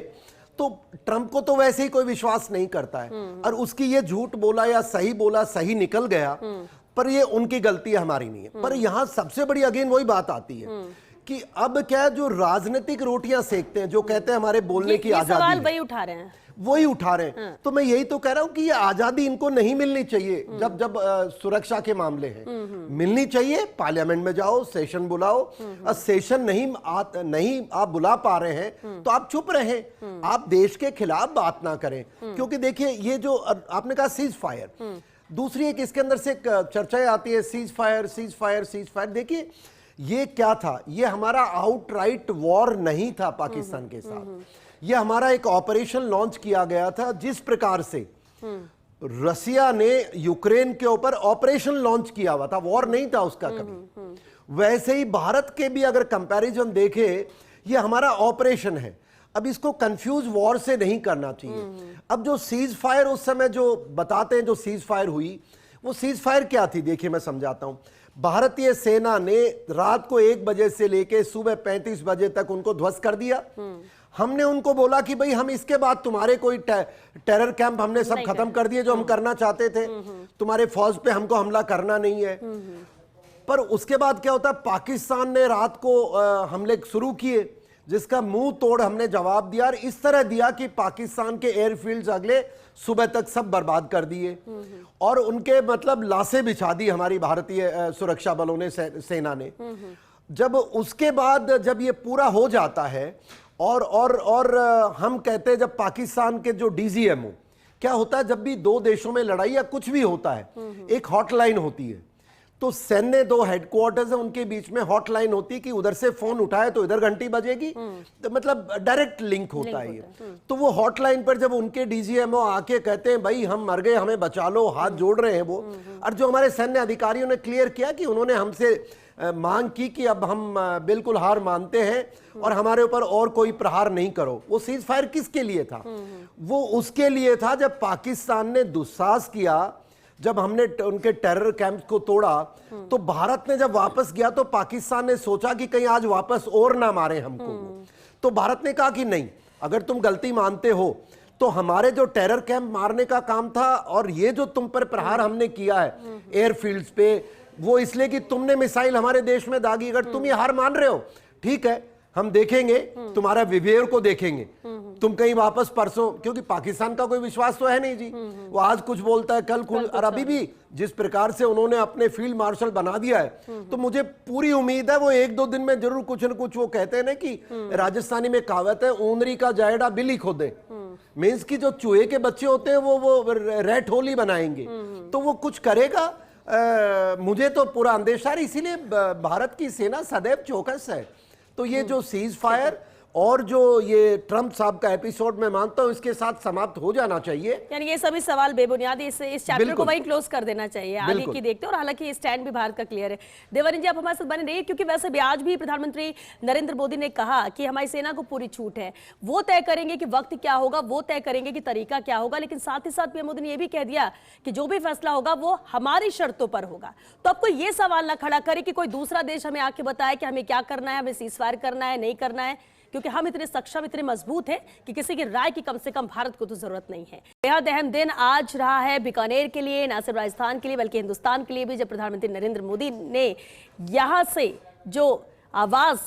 तो ट्रंप को तो वैसे ही कोई विश्वास नहीं करता है। और उसकी ये झूठ बोला या सही बोला, सही निकल गया, पर ये उनकी गलती है, हमारी नहीं है। पर यहां सबसे बड़ी अगेन वही बात आती है कि अब क्या जो राजनीतिक रोटियां सेकते हैं, जो कहते हैं हमारे बोलने की आजादी है, वही उठा रहे हैं, वही उठा रहे हैं। तो मैं यही तो कह रहा हूं कि ये आजादी इनको नहीं मिलनी चाहिए। जब सुरक्षा के मामले हैं, मिलनी चाहिए। पार्लियामेंट में जाओ, सेशन बुलाओ। सेशन नहीं आप बुला पा रहे हैं तो आप चुप रहें, आप देश के खिलाफ बात ना करें। क्योंकि देखिए ये जो आपने कहा सीज फायर, दूसरी एक इसके अंदर से चर्चाएं आती है cease fire cease fire cease fire. देखिए ये क्या था, ये हमारा आउटराइट वॉर नहीं था पाकिस्तान के साथ। ये हमारा एक ऑपरेशन लॉन्च किया गया था, जिस प्रकार से रसिया ने यूक्रेन के ऊपर ऑपरेशन लॉन्च किया हुआ था, वॉर नहीं था उसका कभी। वैसे ही भारत के भी अगर कंपैरिजन देखे, ये हमारा ऑपरेशन है। अब इसको कंफ्यूज वॉर से नहीं करना चाहिए। अब जो सीज फायर उस समय जो बताते हैं, जो सीज फायर हुई, वो सीज फायर क्या थी, देखिए मैं समझाता हूं। भारतीय सेना ने रात को 1 बजे से लेके सुबह 35 बजे तक उनको ध्वस्त कर दिया। हमने उनको बोला कि भाई हम इसके बाद तुम्हारे कोई टेरर कैंप हमने सब खत्म कर दिए जो हम करना चाहते थे, तुम्हारे फौज पे हमको हमला करना नहीं है। पर उसके बाद क्या होता है, पाकिस्तान ने रात को हमले शुरू किए, जिसका मुंह तोड़ हमने जवाब दिया। और इस तरह दिया कि पाकिस्तान के एयरफील्ड्स अगले सुबह तक सब बर्बाद कर दिए और उनके मतलब लाशें बिछा दी हमारी भारतीय सुरक्षा बलों ने, सेना ने। जब उसके बाद जब ये पूरा हो जाता है और हम कहते हैं, जब पाकिस्तान के जो डीजीएमओ, क्या होता है जब भी दो देशों में लड़ाई या कुछ भी होता है, एक हॉटलाइन होती है। तो सैन्य 2 हेडक्वार्टर्स है, उनके बीच में हॉटलाइन होती है कि उधर से फोन उठाए तो इधर घंटी बजेगी। तो मतलब डायरेक्ट लिंक होता है ये। तो वो हॉटलाइन पर जब उनके डीजीएमओ आके कहते हैं भाई हम मर गए, हमें बचा लो, हाथ जोड़ रहे हैं वो। और जो हमारे सैन्य अधिकारियों ने क्लियर किया कि उन्होंने हमसे मांग की कि अब हम बिल्कुल हार मानते हैं और हमारे ऊपर और कोई प्रहार नहीं करो। वो सीज फायर किसके लिए था? वो उसके लिए था जब पाकिस्तान ने दुस्साहस किया, जब हमने उनके टेरर कैंप्स को तोड़ा। तो भारत ने जब वापस गया तो पाकिस्तान ने सोचा कि कहीं आज वापस और ना मारे हमको। तो भारत ने कहा कि नहीं, अगर तुम गलती मानते हो तो हमारे जो टेरर कैंप मारने का काम था और ये जो तुम पर प्रहार हमने किया है एयरफील्ड्स पे, वो इसलिए कि तुमने मिसाइल हमारे देश में दागी। अगर तुम ये हार मान रहे हो, ठीक है, हम देखेंगे, तुम्हारा बिहेवियर को देखेंगे, तुम कहीं वापस परसों, क्योंकि पाकिस्तान का कोई विश्वास तो है नहीं जी। वो आज कुछ बोलता है, कल कुछ। और अभी भी जिस प्रकार से उन्होंने अपने फील्ड मार्शल बना दिया है, तो मुझे पूरी उम्मीद है वो 1-2 दिन में जरूर कुछ न कुछ, वो कहते हैं ना कि राजस्थानी में कहावत है, ऊनरी का जायड़ा बिल्ली खोदे। मीन्स की जो चूहे के बच्चे होते हैं वो रेट होली बनाएंगे, तो वो कुछ करेगा। मुझे तो पूरा अंदेशा है, इसीलिए भारत की सेना सदैव चौकस है। तो ये जो सीज फायर और जो ये ट्रंप साहब का एपिसोड, मैं मानता हूं इसके साथ समाप्त हो जाना चाहिए। यानी ये सभी सवाल बेबुनियाद, इस चैप्टर को वहीं क्लोज कर देना चाहिए, आगे की देखते हैं। और हालांकि स्टैंड भी भारत का क्लियर है। देवानंद जी, आप हमारे साथ बने रहिए, क्योंकि वैसे भी आज भी प्रधानमंत्री नरेंद्र मोदी ने कहा कि हमारी सेना को पूरी छूट है, वो तय करेंगे कि वक्त क्या होगा, वो तय करेंगे कि तरीका क्या होगा। लेकिन साथ ही साथ पीएम मोदी ने यह भी कह दिया कि जो भी फैसला होगा वो हमारी शर्तों पर होगा। तो आपको ये सवाल ना खड़ा करे कि कोई दूसरा देश हमें आके बताए कि हमें क्या करना है, हमें सीज फायर करना है, नहीं करना है, क्योंकि हम इतने सक्षम, इतने मजबूत हैं कि किसी की राय की कम से कम भारत को तो जरूरत नहीं है। बेहद अहम दिन आज रहा है बीकानेर के लिए, न सिर्फ राजस्थान के लिए बल्कि हिंदुस्तान के लिए भी, जब प्रधानमंत्री नरेंद्र मोदी ने यहां से जो आवाज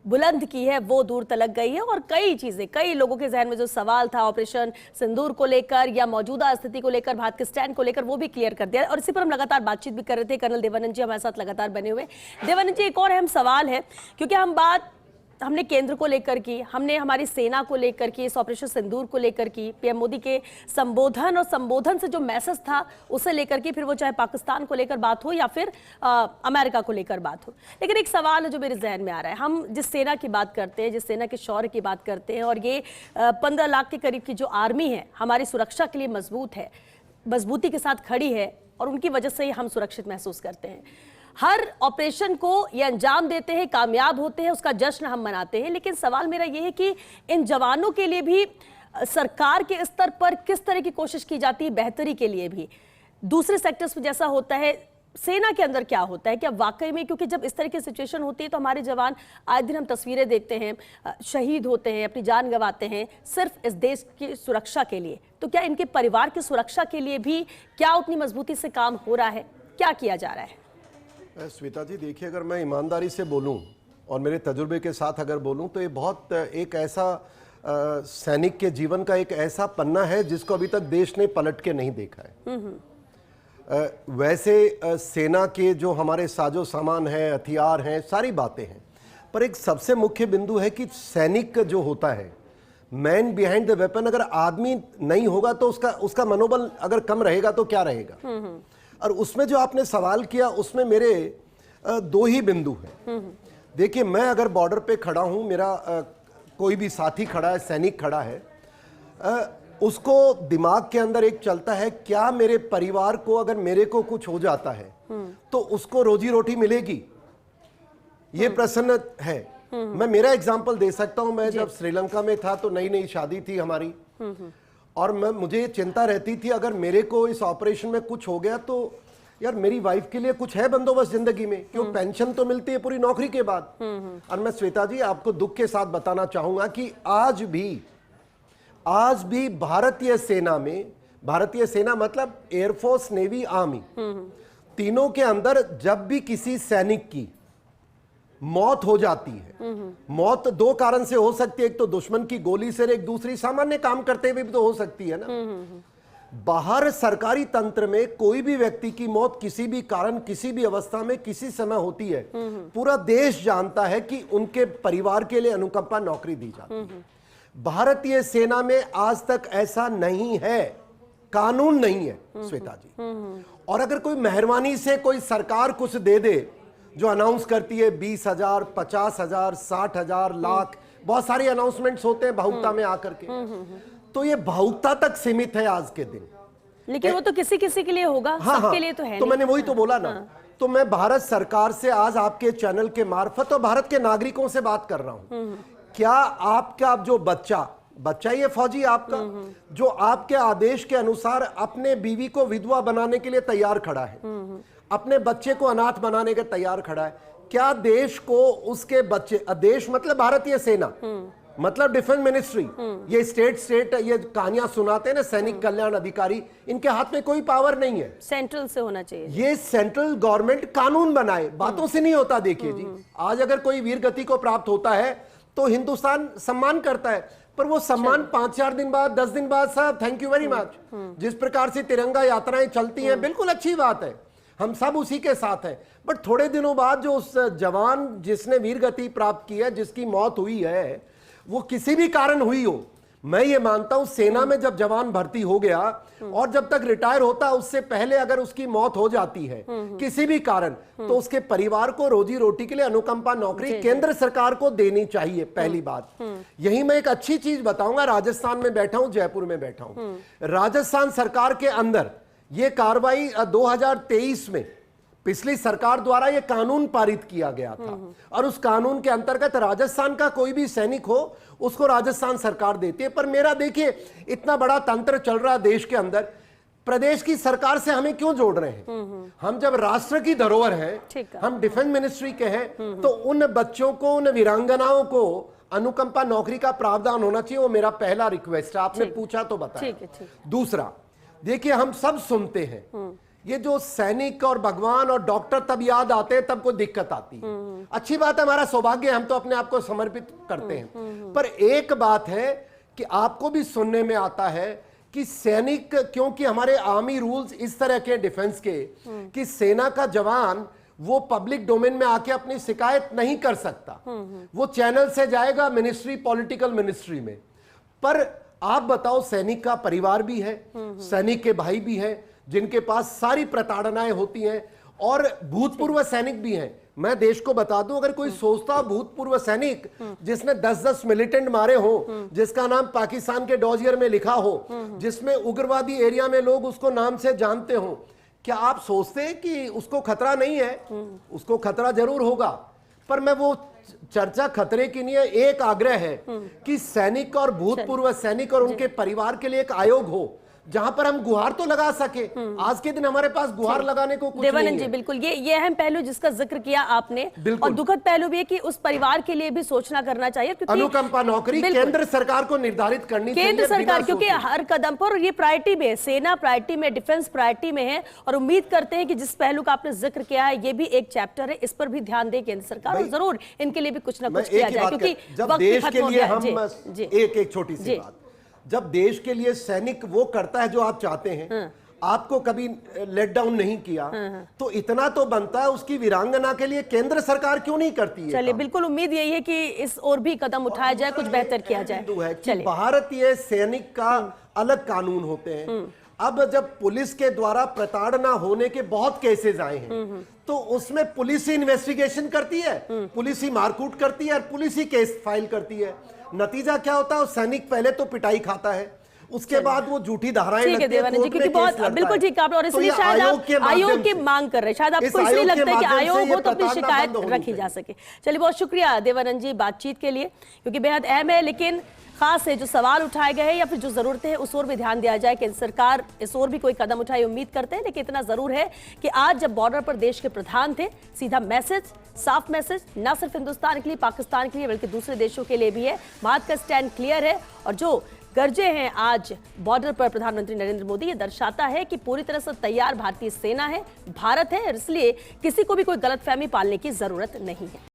बुलंद की है वो दूर तलक गई है। और कई चीजें, कई लोगों के जहन में जो सवाल था ऑपरेशन सिंदूर को लेकर या मौजूदा स्थिति को लेकर, भारत के स्टैंड को लेकर, वो भी क्लियर कर दिया। और इसी पर हम लगातार बातचीत भी कर रहे थे। कर्नल देवानंद जी हमारे साथ लगातार बने हुए। देवानंद जी, एक और अहम सवाल है, क्योंकि हम बात हमने केंद्र को लेकर की, हमने हमारी सेना को लेकर की, इस ऑपरेशन सिंदूर को लेकर की, पीएम मोदी के संबोधन और संबोधन से जो मैसेज था उसे लेकर की, फिर वो चाहे पाकिस्तान को लेकर बात हो या फिर अमेरिका को लेकर बात हो। लेकिन एक सवाल है जो मेरे जहन में आ रहा है, हम जिस सेना की बात करते हैं, जिस सेना के शौर्य की बात करते हैं, और ये 15 लाख के करीब की जो आर्मी है हमारी सुरक्षा के लिए मजबूत है, मजबूती के साथ खड़ी है, और उनकी वजह से ही हम सुरक्षित महसूस करते हैं। हर ऑपरेशन को ये अंजाम देते हैं, कामयाब होते हैं, उसका जश्न हम मनाते हैं। लेकिन सवाल मेरा ये है कि इन जवानों के लिए भी सरकार के स्तर पर किस तरह की कोशिश की जाती है बेहतरी के लिए भी? दूसरे सेक्टर्स में जैसा होता है, सेना के अंदर क्या होता है? क्या वाकई में, क्योंकि जब इस तरह की सिचुएशन होती है तो हमारे जवान, आए दिन हम तस्वीरें देखते हैं, शहीद होते हैं, अपनी जान गंवाते हैं सिर्फ इस देश की सुरक्षा के लिए, तो क्या इनके परिवार की सुरक्षा के लिए भी क्या उतनी मजबूती से काम हो रहा है? क्या किया जा रहा है? श्वेता जी, देखिए, अगर मैं ईमानदारी से बोलूं और मेरे तजुर्बे के साथ अगर बोलूं तो ये बहुत एक ऐसा सैनिक के जीवन का एक ऐसा पन्ना है जिसको अभी तक देश ने पलट के नहीं देखा है। वैसे सेना के जो हमारे साजो सामान है, हथियार हैं, सारी बातें हैं, पर एक सबसे मुख्य बिंदु है कि सैनिक जो होता है, मैन बिहाइंड द वेपन, अगर आदमी नहीं होगा तो उसका मनोबल अगर कम रहेगा तो क्या रहेगा। और उसमें जो आपने सवाल किया उसमें मेरे दो ही बिंदु हैं। देखिए, मैं अगर बॉर्डर पे खड़ा हूं, मेरा कोई भी साथी खड़ा है, सैनिक खड़ा है, उसको दिमाग के अंदर एक चलता है, क्या मेरे परिवार को अगर मेरे को कुछ हो जाता है तो उसको रोजी रोटी मिलेगी, ये प्रश्न है। मैं मेरा एग्जांपल दे सकता हूं। मैं जब श्रीलंका में था तो नई नई शादी थी हमारी, और मुझे ये चिंता रहती थी अगर मेरे को इस ऑपरेशन में कुछ हो गया तो यार मेरी वाइफ के लिए कुछ है बंदोबस्त जिंदगी में, क्यों, पेंशन तो मिलती है पूरी नौकरी के बाद। और मैं श्वेता जी आपको दुख के साथ बताना चाहूंगा कि आज भी भारतीय सेना में, भारतीय सेना मतलब एयरफोर्स, नेवी, आर्मी, तीनों के अंदर जब भी किसी सैनिक की मौत हो जाती है, मौत दो कारण से हो सकती है, एक तो दुश्मन की गोली से, एक दूसरी सामान्य काम करते हुए भी तो हो सकती है ना। बाहर सरकारी तंत्र में कोई भी व्यक्ति की मौत किसी भी कारण, किसी भी अवस्था में, किसी समय होती है, पूरा देश जानता है कि उनके परिवार के लिए अनुकंपा नौकरी दी जाती है। भारतीय सेना में आज तक ऐसा नहीं है, कानून नहीं है श्वेता जी। और अगर कोई मेहरबानी से कोई सरकार कुछ दे दे, जो अनाउंस करती है 20,000, 50,000, 60,000, लाख, बहुत सारे अनाउंसमेंट्स होते हैं भावुकता में आकर के, तो ये भावुकता तक सीमित है आज के दिन। लेकिन वो तो किसी किसी के लिए होगा, सबके लिए तो है तो नहीं। मैंने वही तो बोला ना। तो मैं भारत सरकार से आज आपके चैनल के मार्फत और भारत के नागरिकों से बात कर रहा हूं, क्या आपका जो बच्चा ये फौजी आपका, जो आपके आदेश के अनुसार अपने बीवी को विधवा बनाने के लिए तैयार खड़ा है, अपने बच्चे को अनाथ बनाने के तैयार खड़ा है, क्या देश को उसके बच्चे, देश मतलब भारतीय सेना, मतलब डिफेंस मिनिस्ट्री, ये स्टेट ये कहानियां सुनाते हैं ना सैनिक कल्याण अधिकारी, इनके हाथ में कोई पावर नहीं है। सेंट्रल से होना चाहिए। ये सेंट्रल गवर्नमेंट कानून बनाए, बातों से नहीं होता। देखिए जी, आज अगर कोई वीर गति को प्राप्त होता है तो हिंदुस्तान सम्मान करता है, पर वो सम्मान 5-4 दिन बाद, 10 दिन बाद, साहब थैंक यू वेरी मच। जिस प्रकार से तिरंगा यात्राएं चलती हैं, बिल्कुल अच्छी बात है, हम सब उसी के साथ हैं, बट थोड़े दिनों बाद जो उस जवान जिसने वीर गति प्राप्त की है, जिसकी मौत हुई है, वो किसी भी कारण हुई हो, मैं ये मानता हूं सेना में जब जवान भर्ती हो गया और जब तक रिटायर होता है उससे पहले अगर उसकी मौत हो जाती है किसी भी कारण, तो उसके परिवार को रोजी रोटी के लिए अनुकंपा नौकरी केंद्र सरकार को देनी चाहिए। पहली बात यही। मैं एक अच्छी चीज बताऊंगा, राजस्थान में बैठा हूं, जयपुर में बैठा हूं, राजस्थान सरकार के अंदर यह कार्रवाई 2023 में पिछली सरकार द्वारा यह कानून पारित किया गया था, और उस कानून के अंतर्गत राजस्थान का कोई भी सैनिक हो उसको राजस्थान सरकार देती है। पर मेरा देखिए, इतना बड़ा तंत्र चल रहा देश के अंदर, प्रदेश की सरकार से हमें क्यों जोड़ रहे हैं? हम जब राष्ट्र की धरोहर है, हम डिफेंस मिनिस्ट्री के हैं, तो उन बच्चों को, उन वीरांगनाओं को अनुकंपा नौकरी का प्रावधान होना चाहिए। वो मेरा पहला रिक्वेस्ट है, आपने पूछा तो बताया। दूसरा, देखिए हम सब सुनते हैं ये जो सैनिक और भगवान और डॉक्टर तब याद आते हैं तब कोई दिक्कत आती है। अच्छी बात है, हमारा सौभाग्य, हम तो अपने आप को समर्पित करते हैं। पर एक बात है कि आपको भी सुनने में आता है कि सैनिक, क्योंकि हमारे आर्मी रूल्स इस तरह के डिफेंस के कि सेना का जवान वो पब्लिक डोमेन में आके अपनी शिकायत नहीं कर सकता। वो चैनल से जाएगा मिनिस्ट्री, पॉलिटिकल मिनिस्ट्री में। पर आप बताओ, सैनिक का परिवार भी है, सैनिक के भाई भी हैं जिनके पास सारी प्रताड़नाएं होती हैं, और भूतपूर्व सैनिक भी हैं। मैं देश को बता दूं, अगर कोई सोचता भूतपूर्व सैनिक जिसने 10-10 मिलिटेंट मारे हो, जिसका नाम पाकिस्तान के डॉजियर में लिखा हो, जिसमें उग्रवादी एरिया में लोग उसको नाम से जानते हो, क्या आप सोचते हैं कि उसको खतरा नहीं है? उसको खतरा जरूर होगा। पर मैं वो चर्चा खतरे की नहीं है। एक आग्रह है कि सैनिक और भूतपूर्व सैनिक और उनके परिवार के लिए एक आयोग हो, जहां पर हम गुहार तो लगा सके। आज के दिन हमारे पास गुहार लगाने को कुछ देवानंद नहीं जी, है। बिल्कुल ये अहम पहलू जिसका जिक्र किया आपने, और दुखद पहलू भी है कि उस परिवार के लिए भी सोचना करना चाहिए, क्योंकि अनुकंपा नौकरी केंद्र सरकार को निर्धारित करनी चाहिए, केंद्र सरकार, क्योंकि हर कदम पर ये प्रायोरिटी में है, सेना प्रायोरिटी में, डिफेंस प्रायोरिटी में है। और उम्मीद करते हैं कि जिस पहलू का आपने जिक्र किया है, ये भी एक चैप्टर है, इस पर भी ध्यान दे केंद्र सरकार, और जरूर इनके लिए भी कुछ ना कुछ किया जाए, क्योंकि जब देश के लिए हम एक छोटी सी बात, जब देश के लिए सैनिक वो करता है जो आप चाहते हैं, आपको कभी लेट डाउन नहीं किया, तो इतना तो बनता है उसकी वीरांगना के लिए केंद्र सरकार क्यों नहीं करती है? चलिए, बिल्कुल उम्मीद यही है कि इस और भी कदम उठाया जाए, कुछ बेहतर किया जाए। चलिए, भारतीय सैनिक का अलग कानून होते हैं। अब जब पुलिस के द्वारा प्रताड़ना होने के बहुत केसेस आए हैं, तो उसमें पुलिस ही इन्वेस्टिगेशन करती है, पुलिस ही मारकूट करती है, और पुलिस ही केस फाइल करती है। नतीजा क्या होता है? सैनिक पहले तो पिटाई खाता है, उसके बाद वो झूठी धाराएं लगती है, देवानंद जी, क्योंकि बहुत बिल्कुल ठीक है, और इसलिए शायद आप आयोग की मांग कर रहे हैं, शायद आपको इसलिए लगता है कि आयोग हो तो अपनी शिकायत रखी जा सके। चलिए, बहुत शुक्रिया देवानंद जी बातचीत के लिए, क्योंकि बेहद अहम है, लेकिन खास है जो सवाल उठाए गए हैं या फिर जो जरूरतें हैं उस ओर भी ध्यान दिया जाए। केंद्र सरकार इस ओर भी कोई कदम उठाए उम्मीद करते हैं, लेकिन इतना जरूर है कि आज जब बॉर्डर पर देश के प्रधान थे, सीधा मैसेज, साफ मैसेज न सिर्फ हिंदुस्तान के लिए, पाकिस्तान के लिए, बल्कि दूसरे देशों के लिए भी है। भारत का स्टैंड क्लियर है, और जो गर्जे हैं आज बॉर्डर पर प्रधानमंत्री नरेंद्र मोदी, ये दर्शाता है कि पूरी तरह से तैयार भारतीय सेना है, भारत है, इसलिए किसी को भी कोई गलतफहमी पालने की जरूरत नहीं है।